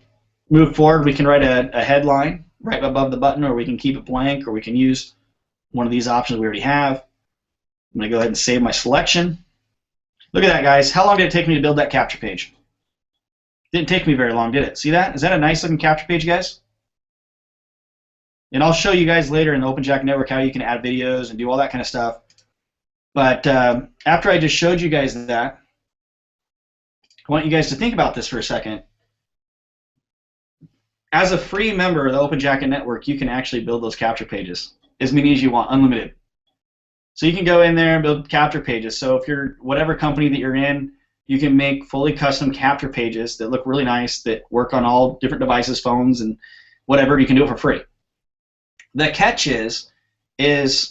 move forward, we can write a headline right above the button, or we can keep it blank, or we can use one of these options we already have. I'm going to go ahead and save my selection. Look at that, guys. How long did it take me to build that capture page? Didn't take me very long, did it? See that? Is that a nice looking capture page, guys? And I'll show you guys later in the OpenJack network how you can add videos and do all that kind of stuff. But after I just showed you guys that, I want you guys to think about this for a second. As a free member of the OpenJack network, you can actually build those capture pages, as many as you want, unlimited. So you can go in there and build capture pages. So if you're whatever company that you're in, you can make fully custom capture pages that look really nice, that work on all different devices, phones, and whatever. You can do it for free. The catch is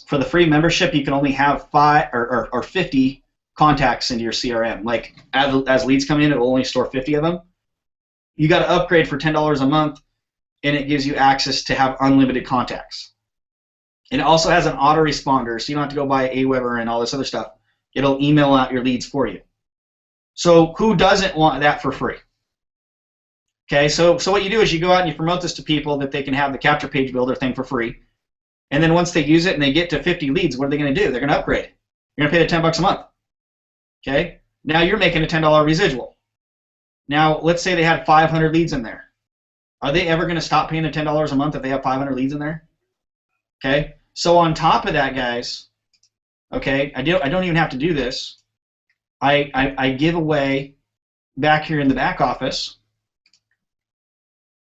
for the free membership, you can only have 5 or 50 contacts into your CRM. Like as leads come in, it will only store 50 of them. You got to upgrade for $10 a month, and it gives you access to have unlimited contacts. And it also has an autoresponder, so you don't have to go buy Aweber and all this other stuff. It'll email out your leads for you. So who doesn't want that for free? Okay, so what you do is you go out and you promote this to people that they can have the capture page builder thing for free. And then once they use it and they get to 50 leads, what are they going to do? They're going to upgrade. You're going to pay the $10 a month. Okay, now you're making a $10 residual. Now let's say they had 500 leads in there. Are they ever going to stop paying the $10 a month if they have 500 leads in there? Okay, so on top of that, guys, okay, I don't even have to do this. I give away back here in the back office.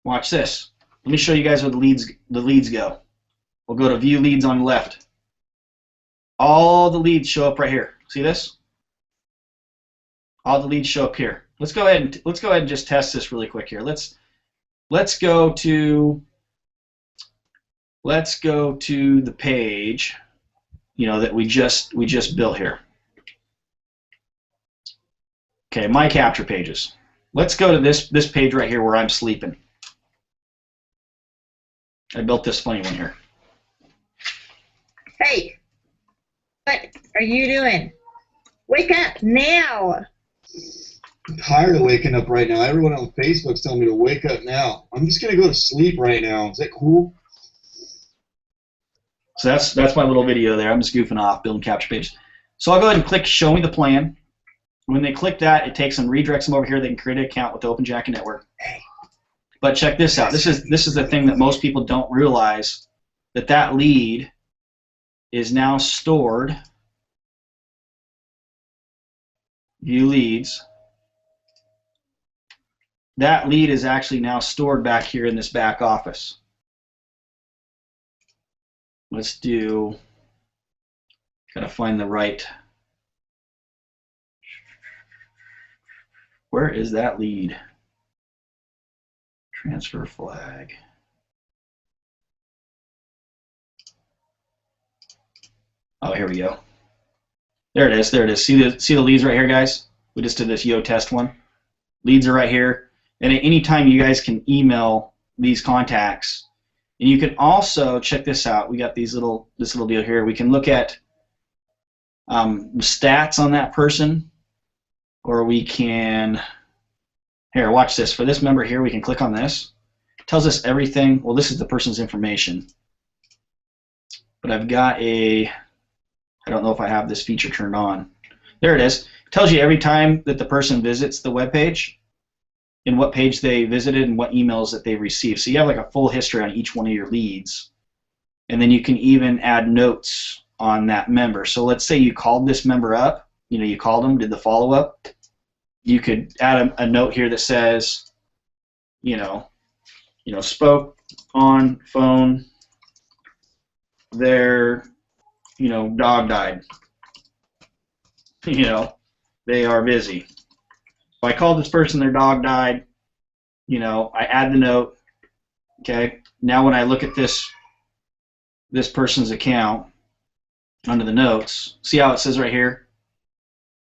Watch this. Let me show you guys where the leads go. We'll go to View Leads on the left. All the leads show up right here. See this? All the leads show up here. Let's go ahead and just test this really quick here. Let's go to the page, that we just built here. Okay, my capture pages. Let's go to this page right here where I'm sleeping. I built this funny one here. Hey, what are you doing? Wake up now. I'm tired of waking up right now. Everyone on Facebook's telling me to wake up now. I'm just going to go to sleep right now. Is that cool? So that's my little video there. I'm just goofing off, building capture pages. So I'll go ahead and click Show Me the Plan. When they click that, it takes them, redirects them over here. They can create an account with the OpenJack network. But check this out. This is the thing that most people don't realize, that lead is now stored. View leads. That lead is actually now stored back here in this back office. Let's do, gotta find the right. Where is that lead? Transfer flag. Oh, here we go. There it is. There it is. See the leads right here, guys? We just did this Yo test one. Leads are right here. And at any time, you guys can email these contacts. And you can also check this out. We got this little deal here. We can look at stats on that person, or we can. Here, watch this. For this member here, we can click on this. It tells us everything. Well, this is the person's information. But I've got I don't know if I have this feature turned on. There it is. It tells you every time that the person visits the web page, and what page they visited, and what emails that they received. So you have like a full history on each one of your leads. And then you can even add notes on that member. So let's say you called this member up. You called them, did the follow-up. You could add a note here that says, spoke on phone their, dog died. They are busy. So I called this person, their dog died. I add the note. Okay. Now when I look at this person's account under the notes, see how it says right here?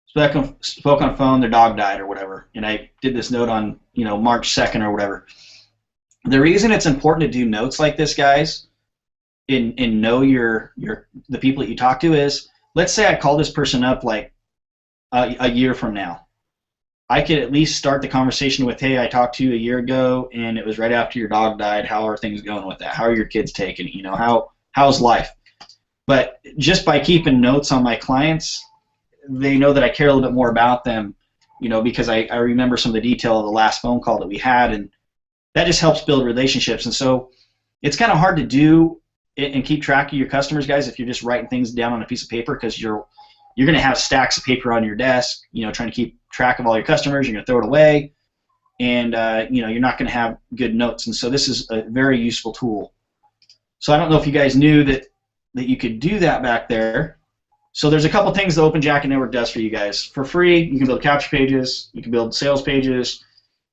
Spoke on phone, their dog died or whatever. And I did this note on, March 2nd or whatever. The reason it's important to do notes like this, guys, and know the people that you talk to is, let's say I call this person up like a year from now. I could at least start the conversation with, hey, I talked to you a year ago, and it was right after your dog died. How are things going with that? How are your kids taking it? How's life? But just by keeping notes on my clients, they know that I care a little bit more about them, because I remember some of the detail of the last phone call that we had, and that just helps build relationships. And so it's kind of hard to do and keep track of your customers, guys, if you're just writing things down on a piece of paper, because you're going to have stacks of paper on your desk, trying to keep track of all your customers. You're going to throw it away, and you're not going to have good notes. And so this is a very useful tool. So I don't know if you guys knew that you could do that back there. So there's a couple things the Open Jacket Network does for you guys. For free, you can build capture pages, you can build sales pages.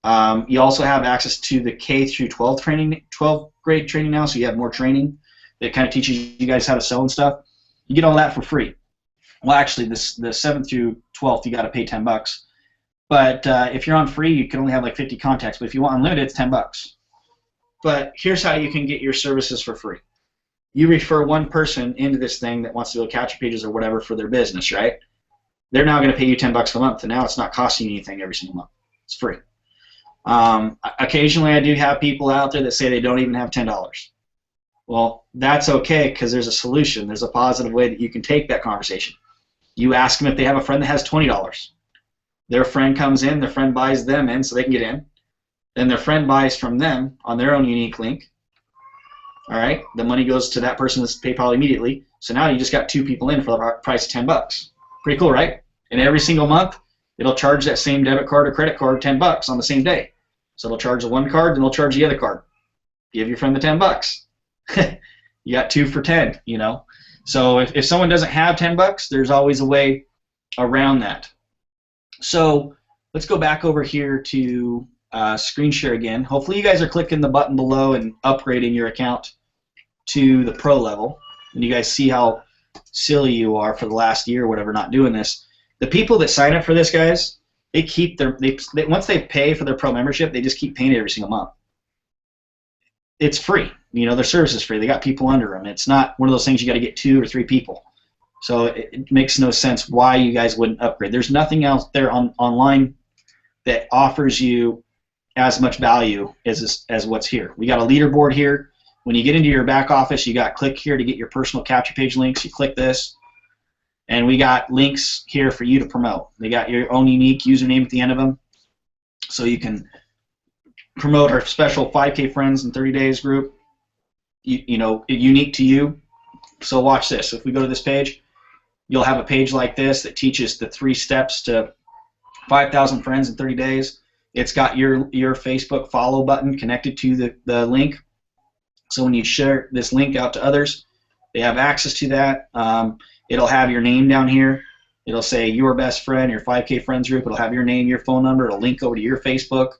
You also have access to the K through 12th grade training now, so you have more training that kind of teaches you guys how to sell and stuff. You get all that for free. Well, actually, the 7th through 12th, you got to pay $10. But if you're on free, you can only have like 50 contacts. But if you want unlimited, it's $10. But here's how you can get your services for free. You refer one person into this thing that wants to build capture pages or whatever for their business, right? They're now going to pay you $10 a month, and now it's not costing you anything every single month. It's free. Occasionally, I do have people out there that say they don't even have $10. Well, that's okay, because there's a solution. There's a positive way that you can take that conversation. You ask them if they have a friend that has $20. Their friend comes in, their friend buys them in so they can get in. Then their friend buys from them on their own unique link. All right, the money goes to that person's PayPal immediately. So now you just got 2 people in for the price of $10. Pretty cool, right? And every single month, it'll charge that same debit card or credit card $10 on the same day. So it'll charge the one card, then it'll charge the other card. Give your friend the $10. You got 2 for 10, So if someone doesn't have $10, there's always a way around that. So let's go back over here to screen share again. Hopefully you guys are clicking the button below and upgrading your account to the pro level. And you guys see how silly you are for the last year or whatever not doing this. The people that sign up for this, guys, they keep once they pay for their pro membership, they just keep paying it every single month. It's free. Their service is free. They got people under them. It's not one of those things you got to get 2 or 3 people. So it makes no sense why you guys wouldn't upgrade. There's nothing else there online that offers you as much value as what's here. We got a leaderboard here. When you get into your back office, you got click here to get your personal capture page links. You click this, and we got links here for you to promote. They got your own unique username at the end of them, so you can promote our special 5K Friends in 30 Days group. Unique to you. So watch this. If we go to this page, you'll have a page like this that teaches the 3 steps to 5,000 friends in 30 days. It's got your Facebook follow button connected to the link. So when you share this link out to others, they have access to that. It'll have your name down here. It'll say your best friend, your 5K friends group. It'll have your name, your phone number. It'll link over to your Facebook.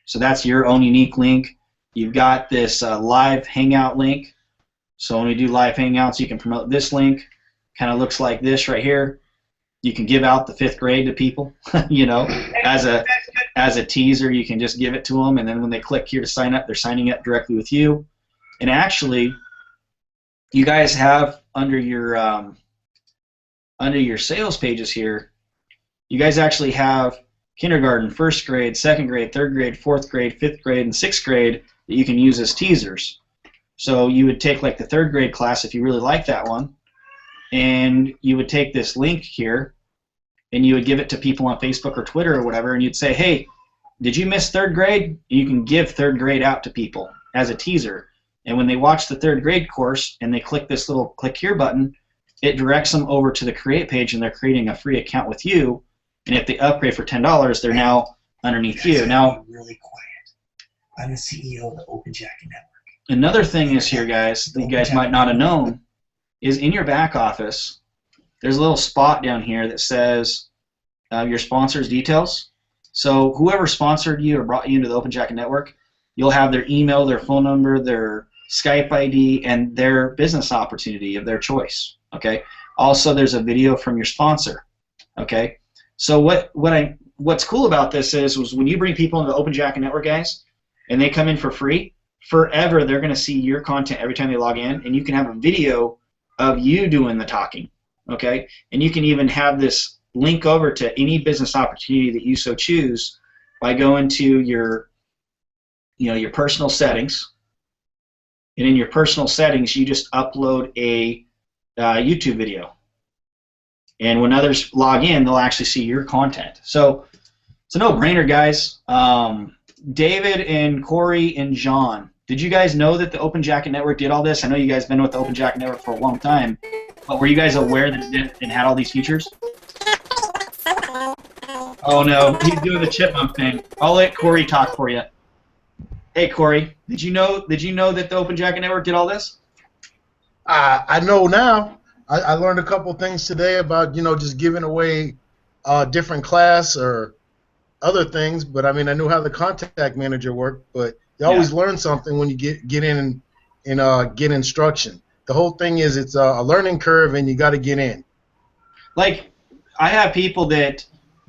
So that's your own unique link. You've got this live Hangout link. So when we do live Hangouts, you can promote this link. Kind of looks like this right here. You can give out the 5th grade to people, as a teaser. You can just give it to them, and then when they click here to sign up, they're signing up directly with you. And actually, you guys have under your sales pages here, you guys actually have kindergarten, 1st grade, 2nd grade, 3rd grade, 4th grade, 5th grade, and 6th grade that you can use as teasers. So you would take like the 3rd grade class if you really like that one, and you would take this link here and you would give it to people on Facebook or Twitter or whatever, and you'd say, hey, did you miss 3rd grade? You can give 3rd grade out to people as a teaser. And when they watch the 3rd grade course and they click this little click here button, it directs them over to the create page, and they're creating a free account with you. And if they upgrade for $10, they're now underneath you. Now, really quiet. I'm the CEO of the Open Jacket Network. Another thing is here, guys, that you guys might not have known, is in your back office, there's a little spot down here that says your sponsor's details. So whoever sponsored you or brought you into the Open Jacket Network, you'll have their email, their phone number, their Skype ID, and their business opportunity of their choice. Okay. Also, there's a video from your sponsor. Okay. So what's cool about this is when you bring people into the Open Jacket Network, guys, and they come in for free, forever they're going to see your content every time they log in, and you can have a video of you doing the talking. Okay. And you can even have this link over to any business opportunity that you so choose by going to your personal settings. And in your personal settings, you just upload a YouTube video. And when others log in, they'll actually see your content. So it's a no-brainer, guys. David and Corey and John, did you guys know that the Open Jacket Network did all this? I know you guys have been with the Open Jacket Network for a long time, but were you guys aware that it had all these features? Oh no, he's doing the chipmunk thing. I'll let Corey talk for you. Hey Corey, did you know that the Open Jacket Network did all this? I know now. I learned a couple things today about just giving away different class or other things, but I mean I knew how the contact manager worked, but you always learn something when you get in and get instruction. The whole thing is it's a learning curve and you got to get in. Like I have people that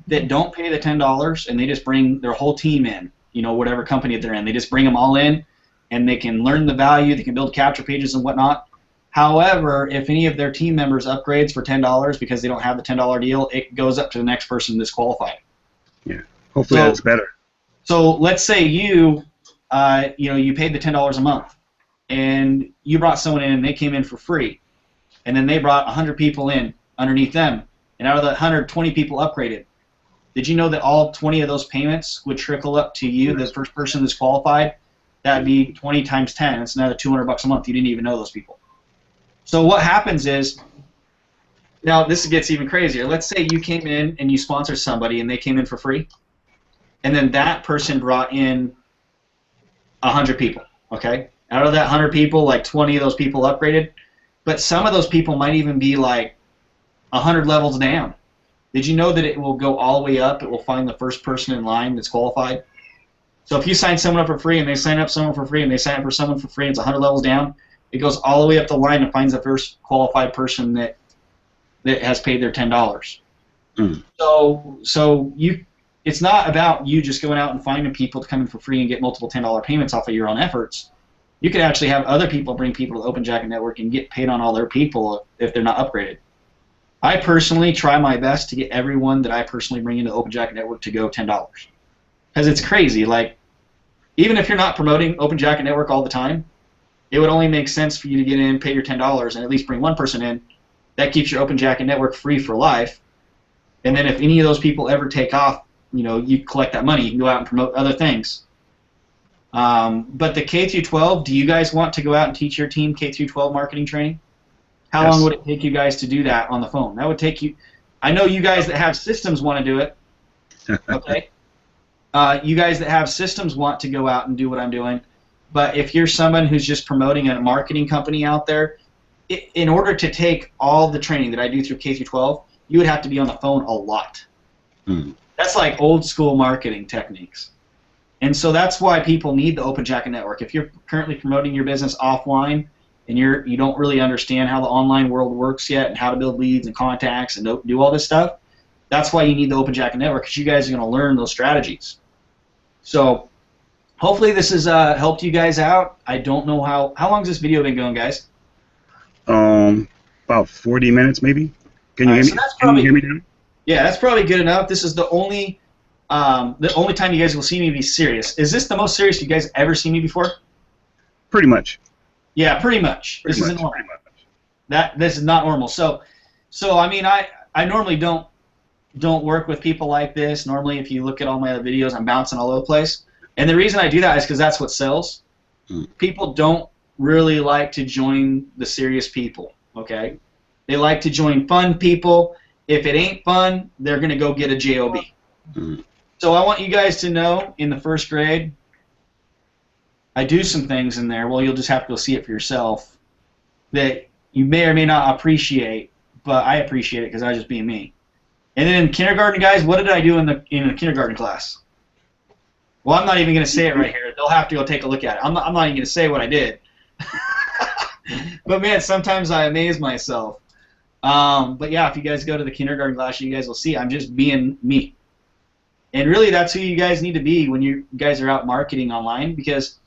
don't pay the $10 and they just bring their whole team in, whatever company they're in. They just bring them all in and they can learn the value, they can build capture pages and whatnot. However, if any of their team members upgrades for $10 because they don't have the $10 deal, it goes up to the next person that's qualified. Yeah, hopefully that's better. So let's say you paid the $10 a month and you brought someone in and they came in for free, and then they brought 100 people in underneath them, and out of the 120 people upgraded. Did you know that all 20 of those payments would trickle up to you, the first person that's qualified? That would be 20 times 10. It's another $200 a month. You didn't even know those people. So what happens is, now this gets even crazier. Let's say you came in and you sponsored somebody and they came in for free, and then that person brought in 100 people. Okay? Out of that 100 people, like 20 of those people upgraded, but some of those people might even be like 100 levels down. Did you know that it will go all the way up? It will find the first person in line that's qualified. So if you sign someone up for free and they sign up someone for free and they sign up for someone for free and it's 100 levels down, it goes all the way up the line and finds the first qualified person that has paid their $10. Mm. So it's not about you just going out and finding people to come in for free and get multiple $10 payments off of your own efforts. You could actually have other people bring people to the Open Jacket Network and get paid on all their people if they're not upgraded. I personally try my best to get everyone that I personally bring into the Open Jacket Network to go $10. Because it's crazy. Like, even if you're not promoting Open Jacket Network all the time, it would only make sense for you to get in, pay your $10, and at least bring one person in. That keeps your Open Jacket Network free for life. And then if any of those people ever take off, you collect that money. You can go out and promote other things. But the K through 12, do you guys want to go out and teach your team K through 12 marketing training? How long would it take you guys to do that on the phone? That would take you. I know you guys that have systems want to do it. Okay. You guys that have systems want to go out and do what I'm doing. But if you're someone who's just promoting a marketing company out there, in order to take all the training that I do through K through 12, you would have to be on the phone a lot. Mm. That's like old school marketing techniques. And so that's why people need the Open Jacket Network. If you're currently promoting your business offline and you don't really understand how the online world works yet and how to build leads and contacts and do all this stuff, that's why you need the Open Jacket Network, because you guys are going to learn those strategies. So hopefully this has helped you guys out. I don't know how long has this video been going, guys? About 40 minutes maybe. Can you hear me? So Can you hear me now? Yeah, that's probably good enough. This is the only time you guys will see me be serious. Is this the most serious you guys ever seen me before? Pretty much. Yeah, pretty much. This isn't normal. This is not normal. So I mean, I normally don't work with people like this. Normally, if you look at all my other videos, I'm bouncing all over the place. And the reason I do that is because that's what sells. Mm. People don't really like to join the serious people. Okay, they like to join fun people. If it ain't fun, they're gonna go get a job. Mm. So I want you guys to know, in the first grade, I do some things in there. Well, you'll just have to go see it for yourself. That you may or may not appreciate, but I appreciate it because I was just being me. And then in kindergarten, guys, what did I do in the kindergarten class? Well, I'm not even going to say it right here. They'll have to go take a look at it. I'm not even going to say what I did. But, man, sometimes I amaze myself. But, yeah, if you guys go to the kindergarten class, you guys will see I'm just being me. And really that's who you guys need to be when you guys are out marketing online, because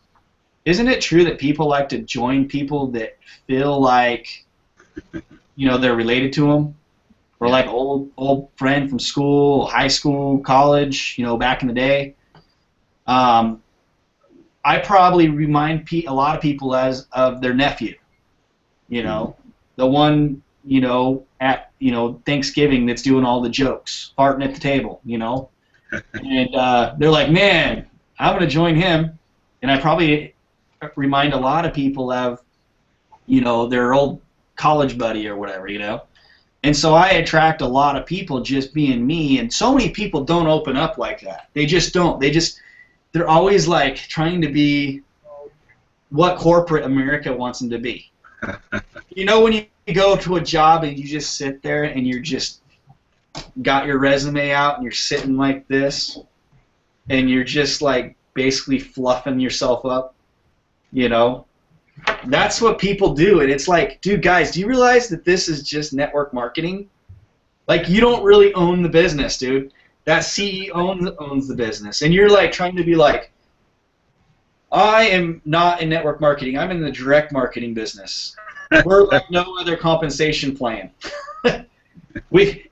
isn't it true that people like to join people that feel like, they're related to them? Or like old friend from school, high school, college, back in the day. I probably remind a lot of people of their nephew, the one, at Thanksgiving that's doing all the jokes, farting at the table, and they're like, man, I'm gonna join him, and I probably remind a lot of people of, their old college buddy or whatever, And so I attract a lot of people just being me, and so many people don't open up like that. They just don't. They're always like trying to be what corporate America wants them to be. When you go to a job and you just sit there and you're just got your resume out and you're sitting like this and you're just like basically fluffing yourself up, That's what people do, and it's like, dude, guys, do you realize that this is just network marketing? Like, you don't really own the business, dude. That CEO owns the business, and you're like trying to be like, I am not in network marketing. I'm in the direct marketing business. We're like no other compensation plan. we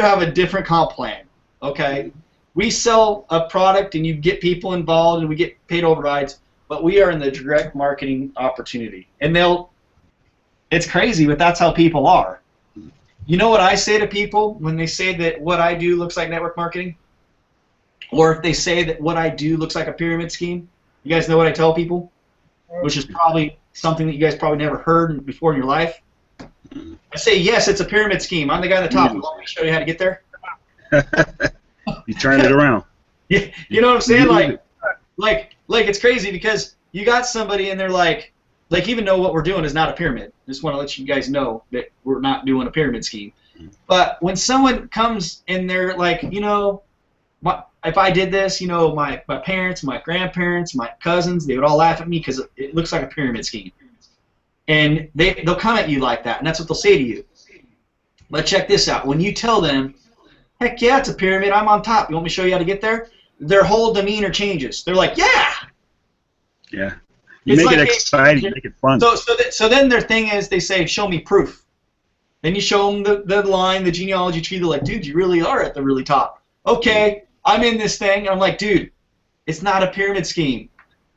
have a different comp plan. Okay, we sell a product, and you get people involved, and we get paid overrides. But we are in the direct marketing opportunity. And it's crazy, but that's how people are. You know what I say to people when they say that what I do looks like network marketing? Or if they say that what I do looks like a pyramid scheme? You guys know what I tell people? Which is probably something that you guys probably never heard before in your life. I say, yes, it's a pyramid scheme. I'm the guy on the top. You want me to show you how to get there? You turn it around. You know what I'm saying? Like it's crazy because you got somebody and they're like even though what we're doing is not a pyramid, just want to let you guys know that we're not doing a pyramid scheme. But when someone comes and they're like, if I did this, my parents, my grandparents, my cousins, they would all laugh at me because it looks like a pyramid scheme. And they'll come at you like that, and that's what they'll say to you. But check this out. When you tell them, heck yeah, it's a pyramid, I'm on top, you want me to show you how to get there? Their whole demeanor changes. They're like, yeah. Yeah. You make it exciting. You make it fun. So then their thing is they say, show me proof. Then you show them the line, the genealogy tree. They're like, dude, you really are at the really top. Okay, I'm in this thing. I'm like, dude, it's not a pyramid scheme.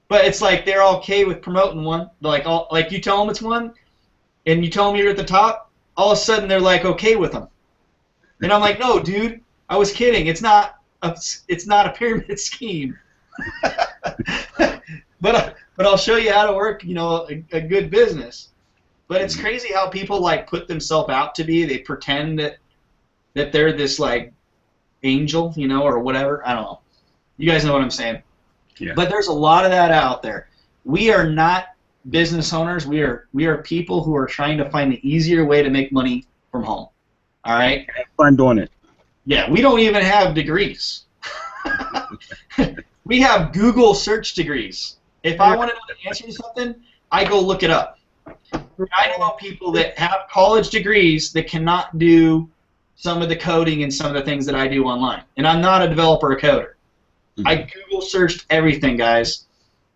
But it's like they're okay with promoting one. Like you tell them it's one, and you tell them you're at the top. All of a sudden they're like okay with them. And I'm like, no, dude, I was kidding. It's not a pyramid scheme. but I'll show you how to work, a good business. But it's crazy how people like put themselves out to be. They pretend that they're this like angel, or whatever. I don't know. You guys know what I'm saying. Yeah. But there's a lot of that out there. We are not business owners. We are people who are trying to find the easier way to make money from home. All right? Have fun doing it. Yeah, we don't even have degrees. We have Google search degrees. If I want to know the answer to something, I go look it up. I know people that have college degrees that cannot do some of the coding and some of the things that I do online. And I'm not a developer or coder. Mm-hmm. I Google searched everything, guys.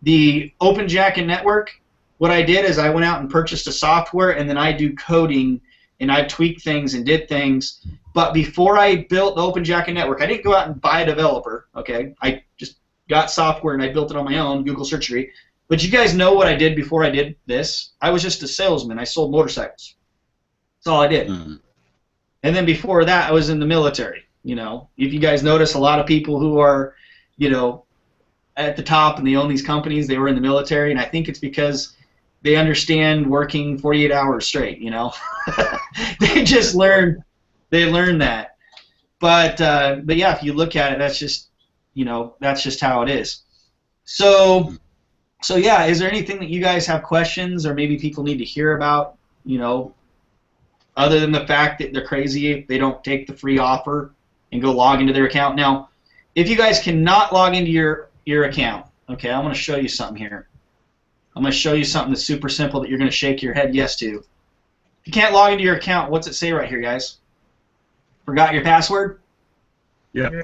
The Open Jacket Network, what I did is I went out and purchased a software, and then I do coding, and I tweak things and did things. But before I built the Open Jacket Network, I didn't go out and buy a developer, okay? I just got software and I built it on my own, Google search tree. But you guys know what I did before I did this? I was just a salesman. I sold motorcycles. That's all I did. Mm-hmm. And then before that, I was in the military. If you guys notice, a lot of people who are, at the top and they own these companies, they were in the military, and I think it's because they understand working 48 hours straight. They just learn that. But yeah, if you look at it, that's just how it is. So yeah, is there anything that you guys have questions or maybe people need to hear about you know, other than the fact that they're crazy if they don't take the free offer and go log into their account. Now, if you guys cannot log into your account, okay, I'm going to show you something here. I'm going to show you something that's super simple that you're going to shake your head yes to. If you can't log into your account, what's it say right here, guys? Forgot your password? Yeah.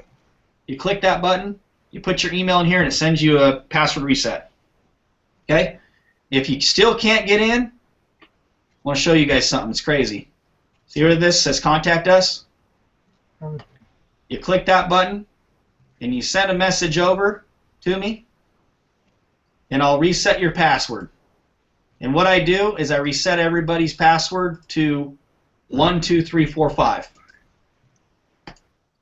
You click that button, you put your email in here, and it sends you a password reset. Okay? If you still can't get in, I want to show you guys something. It's crazy. See where this says contact us? You click that button, and you send a message over to me, and I'll reset your password. And what I do is I reset everybody's password to 12345.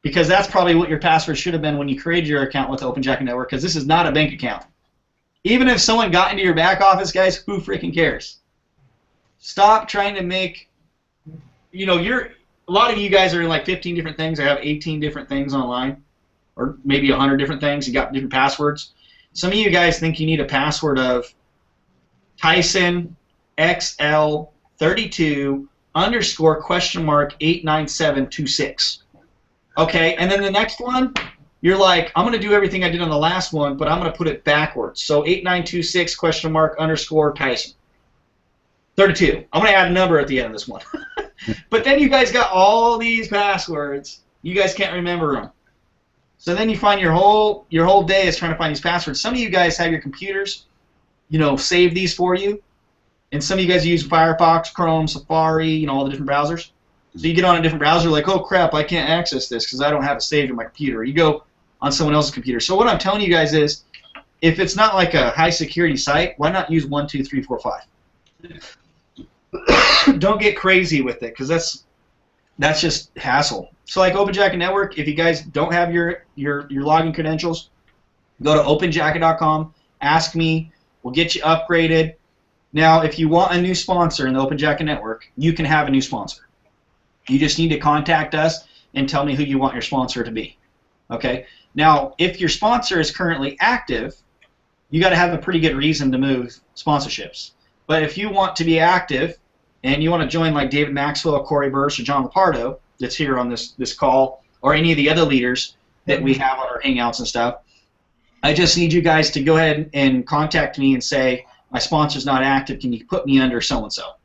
Because that's probably what your password should have been when you created your account with the Open Jacket Network, because this is not a bank account. Even if someone got into your back office, guys, who freaking cares? Stop trying to make, you know, a lot of you guys are in like 15 different things. I have 18 different things online, or maybe 100 different things. You got different passwords. Some of you guys think you need a password of Tyson XL32 _ question mark 89726. Okay, and then the next one, you're like, I'm going to do everything I did on the last one, but I'm going to put it backwards. So 8926 question mark _ Tyson 32. I'm going to add a number at the end of this one. But then you guys got all these passwords. You guys can't remember them. So then you find your whole day is trying to find these passwords. Some of you guys have your computers, you know, save these for you. And some of you guys use Firefox, Chrome, Safari, you know, all the different browsers. So you get on a different browser like, oh crap, I can't access this because I don't have it saved in my computer. You go on someone else's computer. So what I'm telling you guys is, if it's not like a high security site, why not use 12345? Don't get crazy with it, because that's just hassle. So like Open Jacket Network, if you guys don't have your login credentials, go to openjacket.com, ask me, we'll get you upgraded. Now, if you want a new sponsor in the Open Jacket Network, you can have a new sponsor. You just need to contact us and tell me who you want your sponsor to be. Okay? Now, if your sponsor is currently active, you got to have a pretty good reason to move sponsorships. But if you want to be active and you want to join like David Maxwell, Corey Burst, or John Lepardo that's here on this call, or any of the other leaders that we have on our Hangouts and stuff, I just need you guys to go ahead and contact me and say, my sponsor's not active, can you put me under so-and-so?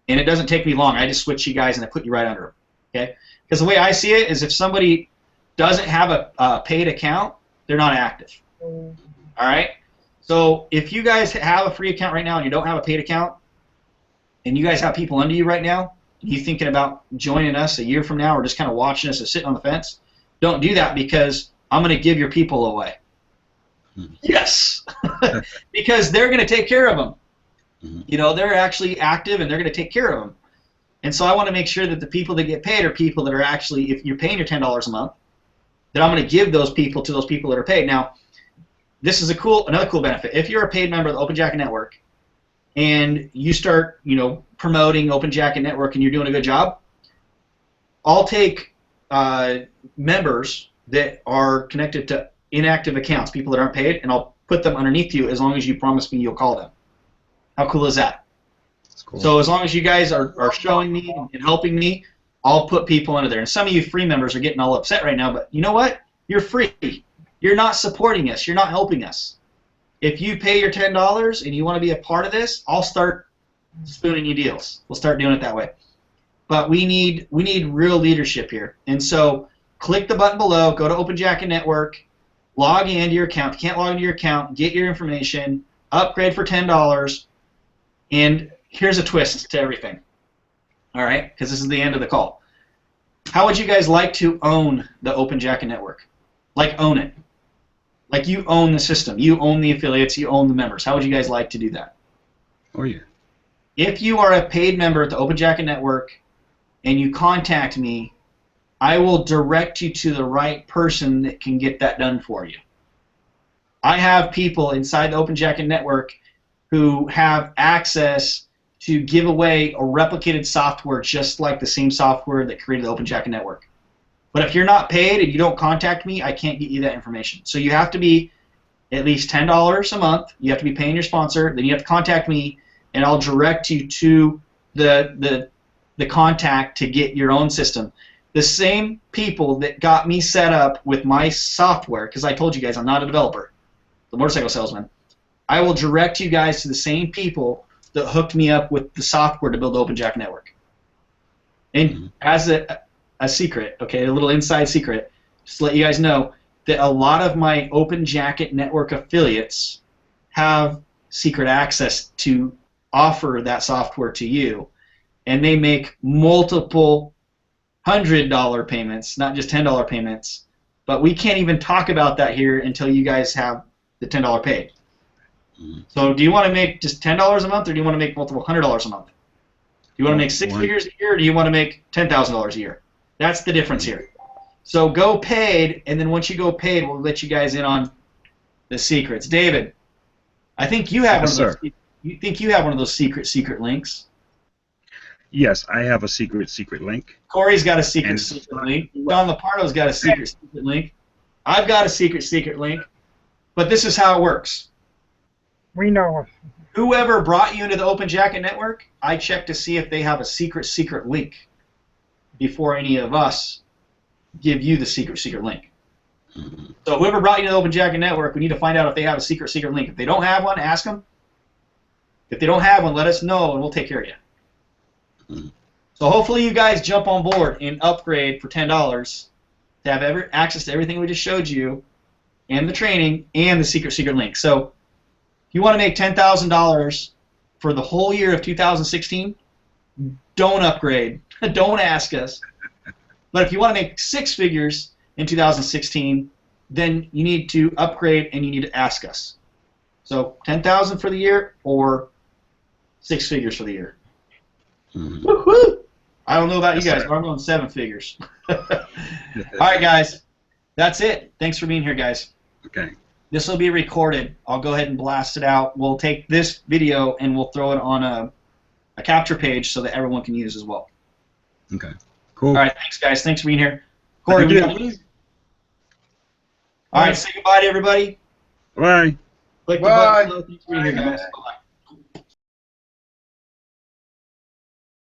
And it doesn't take me long. I just switch you guys and I put you right under them. Okay? Because the way I see it is if somebody doesn't have a paid account, they're not active. All right? So if you guys have a free account right now and you don't have a paid account, and you guys have people under you right now, and you're thinking about joining us a year from now or just kind of watching us and sitting on the fence, don't do that, because I'm going to give your people away. Yes. Because they're going to take care of them. You know, they're actually active and they're going to take care of them. And so I want to make sure that the people that get paid are people that are actually, if you're paying your $10 a month, then I'm going to give those people to those people that are paid. Now, this is another cool benefit. If you're a paid member of the Open Jacket Network and you start, you know, promoting Open Jacket Network and you're doing a good job, I'll take members that are connected to inactive accounts, people that aren't paid, and I'll put them underneath you as long as you promise me you'll call them. How cool is that? That's cool. So as long as you guys are showing me and helping me, I'll put people under there. And some of you free members are getting all upset right now, but you know what? You're free. You're not supporting us. You're not helping us. If you pay your $10 and you want to be a part of this, I'll start spooning you deals. We'll start doing it that way. But we need real leadership here. And so click the button below, go to Open Jacket Network, log into your account. If you can't log into your account, get your information, upgrade for $10, and here's a twist to everything. All right? Because this is the end of the call. How would you guys like to own the Open Jacket Network? Like own it. Like you own the system. You own the affiliates. You own the members. How would you guys like to do that? Oh, yeah. If you are a paid member at the Open Jacket Network and you contact me, I will direct you to the right person that can get that done for you. I have people inside the Open Jacket Network who have access to give away a replicated software just like the same software that created the Open Jacket Network. But if you're not paid and you don't contact me, I can't get you that information. So you have to be at least $10 a month. You have to be paying your sponsor. Then you have to contact me, and I'll direct you to the contact to get your own system. The same people that got me set up with my software, because I told you guys I'm not a developer, the motorcycle salesman, I will direct you guys to the same people that hooked me up with the software to build the Open Jacket Network. And as a secret, okay, a little inside secret, just to let you guys know that a lot of my Open Jacket Network affiliates have secret access to offer that software to you, and they make multiple $100 payments, not just $10 payments. But we can't even talk about that here until you guys have the $10 paid. So do you want to make just $10 a month, or do you want to make multiple $100 a month? Do you want to make six figures a year, or do you want to make $10,000 a year? That's the difference here. So go paid, and then once you go paid, we'll let you guys in on the secrets. David, I think you have one of those. You think you have one of those secret links? Yes, I have a secret link. Corey's got a secret link. Don Lepardo's got a secret link. I've got a secret link. But this is how it works. We know. Whoever brought you into the Open Jacket Network, I check to see if they have a secret link before any of us give you the secret link. So whoever brought you to the Open Jacket Network, we need to find out if they have a secret link. If they don't have one, ask them. If they don't have one, let us know, and we'll take care of you. So hopefully you guys jump on board and upgrade for $10 to have access to everything we just showed you, and the training, and the secret link. So if you want to make $10,000 for the whole year of 2016, don't upgrade. Don't ask us. But if you want to make six figures in 2016, then you need to upgrade and you need to ask us. So $10,000 for the year or six figures for the year. Woo-hoo! I don't know about you guys, but I'm going seven figures. All right, guys. That's it. Thanks for being here, guys. Okay. This will be recorded. I'll go ahead and blast it out. We'll take this video and we'll throw it on a capture page so that everyone can use as well. Okay. Cool. All right, thanks, guys. Thanks for being here. Corey, all right, say goodbye to everybody. Bye. Click the Bye. button below. Thanks for being here, guys. Bye.